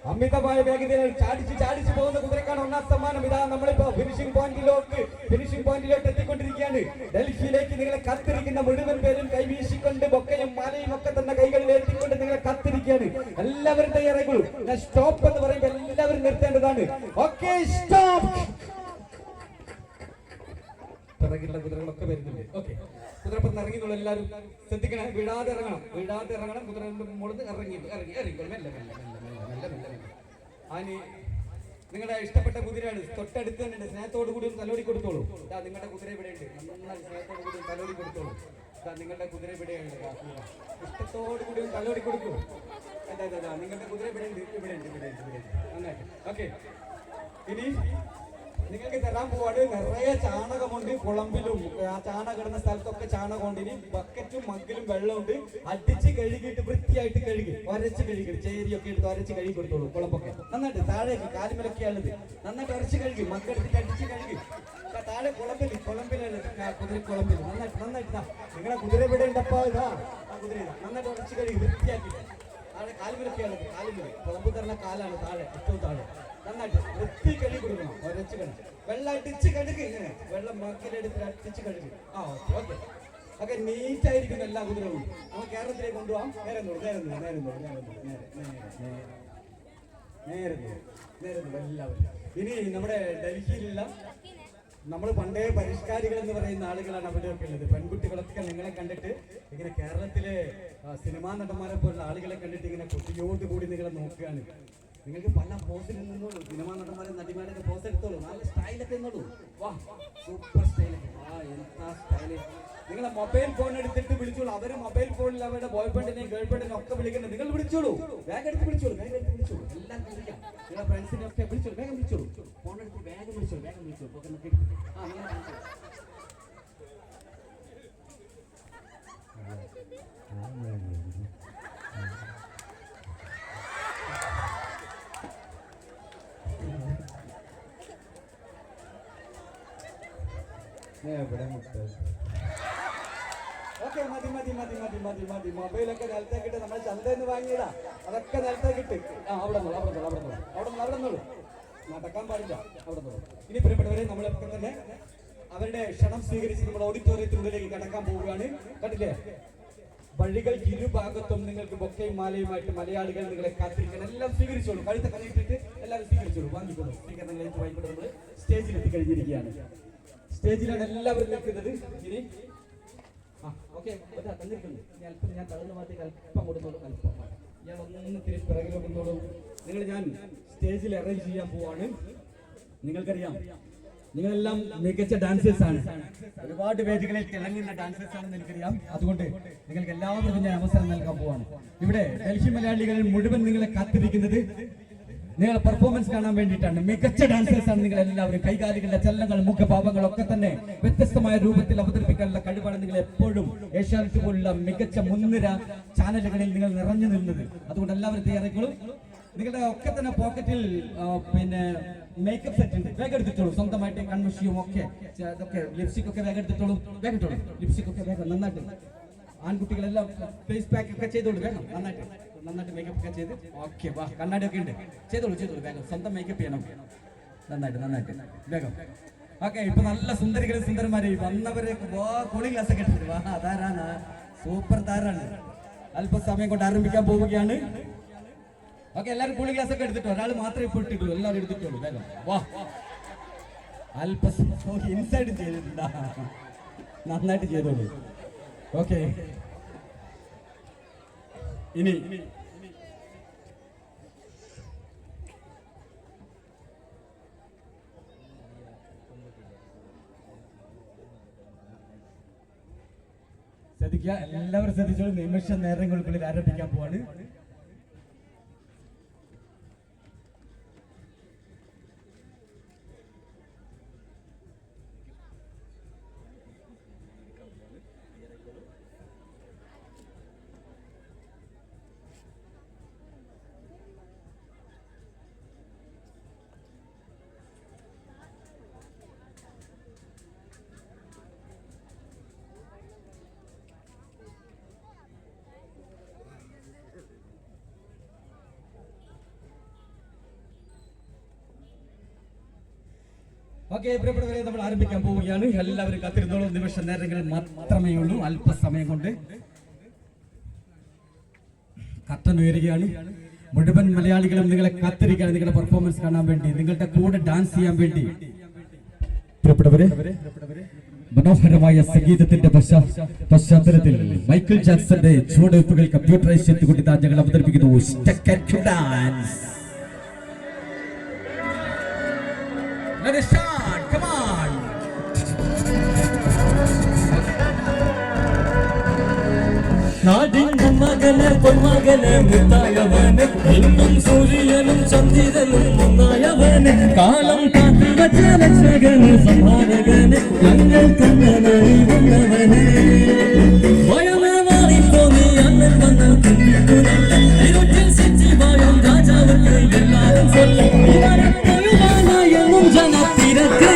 അമിതമായ വേഗതയിൽ ചാടിച്ച് പോകുന്ന കുതിരക്കാണ് ഒന്നാം സമ്മാനം. ഇതാ നമ്മളിപ്പോ ഫിനിഷിംഗ് പോയിന്റിലോട്ട് എത്തിക്കൊണ്ടിരിക്കുകയാണ്. ഡൽഹിയിലേക്ക് നിങ്ങളെ കാത്തിരിക്കുന്ന മുഴുവൻ പേരും കൈവീശിക്കൊണ്ട് ബൊക്കയും മാലയും ഒക്കെ തന്നെ കൈകളിൽ എത്തിക്കൊണ്ട് നിങ്ങളെ കാത്തിരിക്കുകയാണ്. എല്ലാവരും തയ്യാറായിക്കോളൂ. ഞാൻ സ്റ്റോപ്പ് എന്ന് പറയുമ്പോൾ എല്ലാവരും നിർത്തേണ്ടതാണ്. Okay, stop. പിറകിലുള്ള കുതിരകളൊക്കെ വരുന്നുണ്ട്. ഓക്കെ, കുതിരപ്പുറത്ത് ഇറങ്ങിയുള്ള എല്ലാവരും ശ്രദ്ധിക്കണം. വിടാതെ ഇറങ്ങണം. കുതിരയുടെ മുകളിൽ ഇറങ്ങി ആനി നിങ്ങളുടെ ഇഷ്ടപ്പെട്ട കുതിരയാണ്. തൊട്ടടുത്ത് തന്നെ സ്നേഹത്തോടു കൂടി തലോടി കൊടുത്തോളൂ. നിങ്ങളുടെ കുതിര ഇവിടെ ഉണ്ട്. നന്നായി സ്നേഹത്തോടു കൂടി തലോടി കൊടുത്തോളൂ. നിങ്ങളുടെ കുതിര ഇവിടെയാണ്. ഇഷ്ടത്തോടു കൂടി തലോടി കൊടുക്കൂ. നിങ്ങളുടെ കുതിര ഇവിടെ ഉണ്ട്. നന്നായിട്ട്. ഓക്കെ, ഇനി നിങ്ങൾക്ക് തരാൻ പോവാട് നിറയെ ചാണകമുണ്ട്. കുളമ്പിലും ആ ചാണകം കിടന്ന സ്ഥലത്തൊക്കെ ചാണകമുണ്ട്. ഇനി ബക്കറ്റും മഗ്ഗിലും വെള്ളമുണ്ട്. അടിച്ച് കഴുകിയിട്ട് വൃത്തിയായിട്ട് കഴുകി ഒരച്ച് കഴുകി ചേരിയൊക്കെ എടുത്ത് ഒരച്ച് കഴുകി കൊടുത്തോളൂ. കുളമ്പൊക്കെ നന്നായിട്ട് താഴേക്ക് കാലുമലൊക്കെയാണത്. നന്നായിട്ട് ഉരച്ച് കഴുകി മഗ്ഗെടുത്തിട്ട് അടിച്ച് കഴുകി താഴെ കുളമ്പിലുള്ളത് കുളമ്പിൽ നന്നായിട്ട് നിങ്ങളെ കുതിര ഇവിടെ ഉണ്ടപ്പോ ഇതാ ആ കുതിര നന്നായിട്ട് ഉരച്ച് കഴുകി വൃത്തിയാക്കി താഴെ കാലുമലൊക്കെയാണത്. കുളമ്പ് തരുന്ന കാലാണ് താഴെ ഏറ്റവും താഴെ. നന്നായിട്ട് വൃത്തി കഴുകി കൊടുക്കണം. ഒരച്ച് കഴുകി വെള്ളം അടിച്ച് കഴുകി. ഇങ്ങനെ വെള്ളം മക്കിലെടുത്ത് അടിച്ച് കഴുകി. ഓക്കെ നീറ്റായിരിക്കും എല്ലാ കുതിരകളും. നമ്മൾ കേരളത്തിലേക്ക് കൊണ്ടുപോകാം. നേരെ എല്ലാവരും. ഇനി നമ്മുടെ ഡൽഹിയിലുള്ള നമ്മൾ പണ്ടേ പരിഷ്കാരികൾ എന്ന് പറയുന്ന ആളുകളാണ് അവിടെയൊക്കെ ഉള്ളത്. പെൺകുട്ടികളൊക്കെ നിങ്ങളെ കണ്ടിട്ട് ഇങ്ങനെ കേരളത്തിലെ സിനിമാ നടന്മാരെ പോലുള്ള ആളുകളെ കണ്ടിട്ട് ഇങ്ങനെ കുട്ടിയോടുകൂടി നിങ്ങളെ നോക്കുകയാണ്. നിങ്ങൾക്ക് പല പോസിൽ നിന്നോളൂ. സിനിമാ നടന്മാരെ നടിമാരൊക്കെ പോസ് എടുത്തോളൂ. നല്ല സ്റ്റൈലൊക്കെ നിന്നോളൂ. വാ, സൂപ്പർ സ്റ്റൈലൊക്കെ. എന്താ സ്റ്റൈല്. നിങ്ങളെ മൊബൈൽ ഫോൺ എടുത്തിട്ട് വിളിച്ചോളൂ. അവര് മൊബൈൽ ഫോണിൽ അവരുടെ ബോയ് ഫ്രണ്ടിനെയും ഗേൾ ഫ്രണ്ടിനെയും ഒക്കെ വിളിക്കുന്നത്. നിങ്ങൾ വിളിച്ചോളൂ. വേഗം എടുത്ത് വിളിച്ചോളൂ. എല്ലാം വിളിക്കാം. നിങ്ങളുടെ ഫ്രണ്ട്സിനെ ഒക്കെ വിളിച്ചോളൂ. വേഗം വിളിച്ചോളൂ. ഫോൺ എടുത്ത് വേഗം വിളിച്ചോളൂ. ഓക്കെ, മതി. മൊബൈലൊക്കെ നിലത്തേക്കിട്ട് നമ്മൾ ചന്തന്ന് വാങ്ങിയതാ. അതൊക്കെ നിലത്തേക്കിട്ട് അവിടെ നടക്കാൻ പാടില്ല. അവിടെ ഇനി പ്രിയപ്പെട്ടവരെ നമ്മളൊക്കെ തന്നെ അവരുടെ ക്ഷണം സ്വീകരിച്ച് നമ്മൾ ഓഡിറ്റോറിയത്തിനുള്ളിലേക്ക് കടക്കാൻ പോവുകയാണ്. കണ്ടില്ലേ, വഴികൾക്ക് ഇരുഭാഗത്തും നിങ്ങൾക്ക് ബൊക്കയും മാലയുമായിട്ട് മലയാളികൾ നിങ്ങളെ കാത്തിരിക്കണം. എല്ലാം സ്വീകരിച്ചോളൂ. കഴുത്ത കലയിട്ടിട്ട് എല്ലാവരും സ്വീകരിച്ചോളൂ. വാങ്ങിക്കോളൂ. സ്വീകരണങ്ങൾ വാങ്ങിക്കൊണ്ട് നമ്മൾ സ്റ്റേജിൽ എത്തിക്കഴിഞ്ഞിരിക്കുകയാണ്. സ്റ്റേജിലാണ് എല്ലാവരും നിൽക്കുന്നത്. ഇനി ഓക്കെ തന്നിരിക്കുന്നു. ഞാൻ തളർന്ന മാറ്റി അല്പം കൊടുത്തോളൂ. ഞാൻ ഒന്ന് തിരിച്ച് പിറകിലോട്ടുന്നോളൂ. ഞാൻ സ്റ്റേജിൽ അറേഞ്ച് ചെയ്യാൻ പോവാണ്. നിങ്ങൾക്കറിയാം, നിങ്ങളെല്ലാം മികച്ച ഡാൻസേഴ്സ് ആണ്. ഒരുപാട് വേദികളിൽ തിളങ്ങുന്ന ഡാൻസേഴ്സ് ആണെന്ന് എനിക്കറിയാം. അതുകൊണ്ട് നിങ്ങൾക്ക് എല്ലാവർക്കും ഞാൻ അവസരം നൽകാൻ പോവാണ്. ഇവിടെ ഡൽഹി മലയാളികളിൽ മുഴുവൻ നിങ്ങളെ കാത്തിരിക്കുന്നത് നിങ്ങളുടെ പെർഫോമൻസ് കാണാൻ വേണ്ടിയിട്ടാണ്. മികച്ച ഡാൻസേഴ്സ് ആണ് നിങ്ങൾ എല്ലാവരും. കൈകാലികളുടെ ചലനങ്ങൾ, മുഖഭാവങ്ങൾ ഒക്കെ തന്നെ വ്യത്യസ്തമായ രൂപത്തിൽ അവതരിപ്പിക്കാനുള്ള കഴിവാണ് നിങ്ങൾ എപ്പോഴും ഏഷ്യാനെറ്റ് പോലുള്ള മികച്ച മുൻനിര ചാനലുകളിൽ നിങ്ങൾ നിറഞ്ഞു നിന്നത്. അതുകൊണ്ട് എല്ലാവരും തയ്യാറായിക്കോളും. നിങ്ങളുടെ ഒക്കെ തന്നെ പോക്കറ്റിൽ മേക്കപ്പ് സെറ്റ് ഉണ്ട്. വേഗം എടുത്തിട്ടോളൂ. സ്വന്തമായിട്ട് കൺമുഷിയും ഒക്കെ അതൊക്കെ ലിപ്സ്റ്റിക് ഒക്കെ വേഗം എടുത്തിട്ടോളൂ. ലിപ്സ്റ്റിക് ഒക്കെ വേഗം നന്നായിട്ട്. ആൺകുട്ടികളെല്ലാം ഫേസ് പാക്ക് ഒക്കെ ചെയ്തോളൂ. വേഗം നന്നായിട്ട് മേക്കപ്പ് ഒക്കെ ചെയ്ത്. ഓക്കെ, വാ, കണ്ണാടി ഒക്കെ ഉണ്ട്. ചെയ്തോളൂ. വേഗം സ്വന്തം മേക്കപ്പ് ചെയ്യണം. നന്നായിട്ട് വേഗം. ഓക്കെ, ഇപ്പൊ നല്ല സുന്ദരികളും സുന്ദരന്മാരെ വന്നവരെ കൂളിംഗ് ഗ്ലാസ് ഒക്കെ എടുത്തിട്ട് വാ. താരാണ്, സൂപ്പർ താരാണ്. അല്പസമയം കൊണ്ട് ആരംഭിക്കാൻ പോവുകയാണ്. ഓക്കെ, എല്ലാവരും കൂളിംഗ് ഗ്ലാസ് ഒക്കെ എടുത്തിട്ടോ. ഒരാൾ മാത്രമേ ഇപ്പോൾ ഇട്ടിട്ടുള്ളൂ. എല്ലാവരും എടുത്തിട്ടുള്ളൂ. വേഗം വാ. ഇൻസൈഡ് ചെയ്തിട്ടുണ്ടാ. നന്നായിട്ട് ചെയ്തോളൂ. ഓക്കെ, ഇനി ശ്രദ്ധിക്കുക. എല്ലാവരും ശ്രദ്ധിച്ചോളൂ. നിമിഷ നേരങ്ങൾക്കുള്ളിൽ ആരംഭിക്കാൻ പോവാണ്. ഓക്കെ, പ്രിയപ്പെട്ടവരെ, നമ്മൾ ആരംഭിക്കാൻ പോവുകയാണ്. എല്ലാവരും കാത്തിരുന്നോളൂ. നിമിഷ നേരങ്ങളിൽ മാത്രമേ ഉള്ളൂ. അല്പസമയം കൊണ്ട് കർട്ടൻ ഉയരുകയാണ്. മുഴുവൻ മലയാളികളും നിങ്ങളെ കാത്തിരിക്കുകയാണ്, നിങ്ങളുടെ പെർഫോമൻസ് കാണാൻ വേണ്ടി, നിങ്ങളുടെ കൂടെ ഡാൻസ് ചെയ്യാൻ വേണ്ടി. പ്രിയപ്പെട്ടവരെ, മനോഹരമായ സംഗീതത്തിന്റെ പശ്ചാത്തലത്തിൽ മൈക്കിൾ ജാക്സന്റെ ചുവടുവെപ്പുകൾ കമ്പ്യൂട്ടറൈസ് ചെയ്തുകൊണ്ട് ഞങ്ങൾ അവതരിപ്പിക്കുന്നു step dance. Let us start. Come on. നാടിന്റെ മകനെ പൊന്മകനെ മുത്തായവന് ഇന്നും സൂര്യനും ചന്ദ്രനും ഒന്നായവന് കാലം കാത്തു വച്ച രക്ഷകന് സംഹാരകന് ഞങ്ങൾ കണ്ണനായി വന്നവന് ഭയമേ മാറി തോന്നി അണ്ണൻ വന്ന കുഞ്ഞിക്കുനല്ല ഇരുട്ടിൽ സിറ്റിവായും രാജാവർക്ക് എല്ലാവരും ചൊല്ലും എന്നും ജനത്തിരക്ക്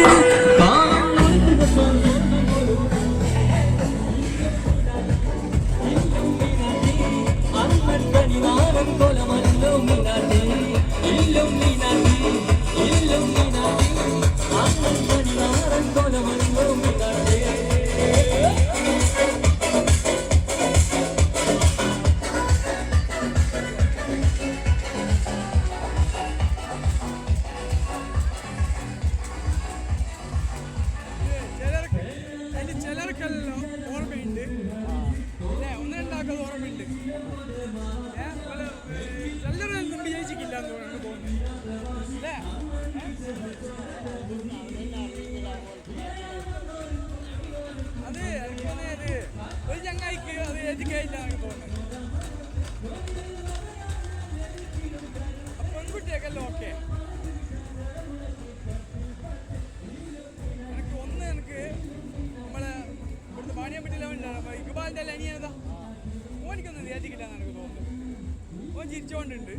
ചിലർക്കെല്ലാം ഓർമ്മയുണ്ട്, ഒന്ന് രണ്ടാക്കത് ഓർമ്മയുണ്ട്. ചിലരൊന്നും വിജയിച്ചിട്ടില്ല എന്ന് തോന്നുന്നു അല്ലേ? അത് എനിക്ക് തോന്നിയത് ഒരു ചങ്ങായിക്ക് അത് ഏറ്റിക്കായില്ല എനിക്ക് തോന്നുന്നത്. പെൺകുട്ടിയൊക്കെയല്ലോ ഓക്കെ. എനിക്ക് നമ്മളെ ഇവിടുത്തെ ബാണിയമ്പറ്റിയിലാണ് ഇക്ബാലിൻ്റെ അനിയനതാ, ഓനിക്കൊന്നും ഏറ്റിക്കില്ല എന്ന് എനിക്ക് തോന്നുന്നു. ഓൻ ചിരിച്ചോണ്ടുണ്ട്.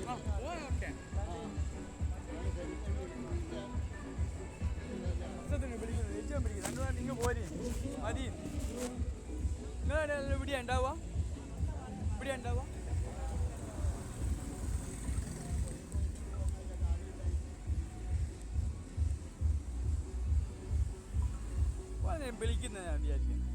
ആ ഓൻ ഓക്കെ. പിടിക്കുന്നത് നിങ്ങൾ പോരി മതി. നിങ്ങളെ ഇവിടെ ഉണ്ടാവുക, ഇവിടെ ഉണ്ടാവുക. വിളിക്കുന്നത് ഞാൻ വിചാരിക്കുന്നു.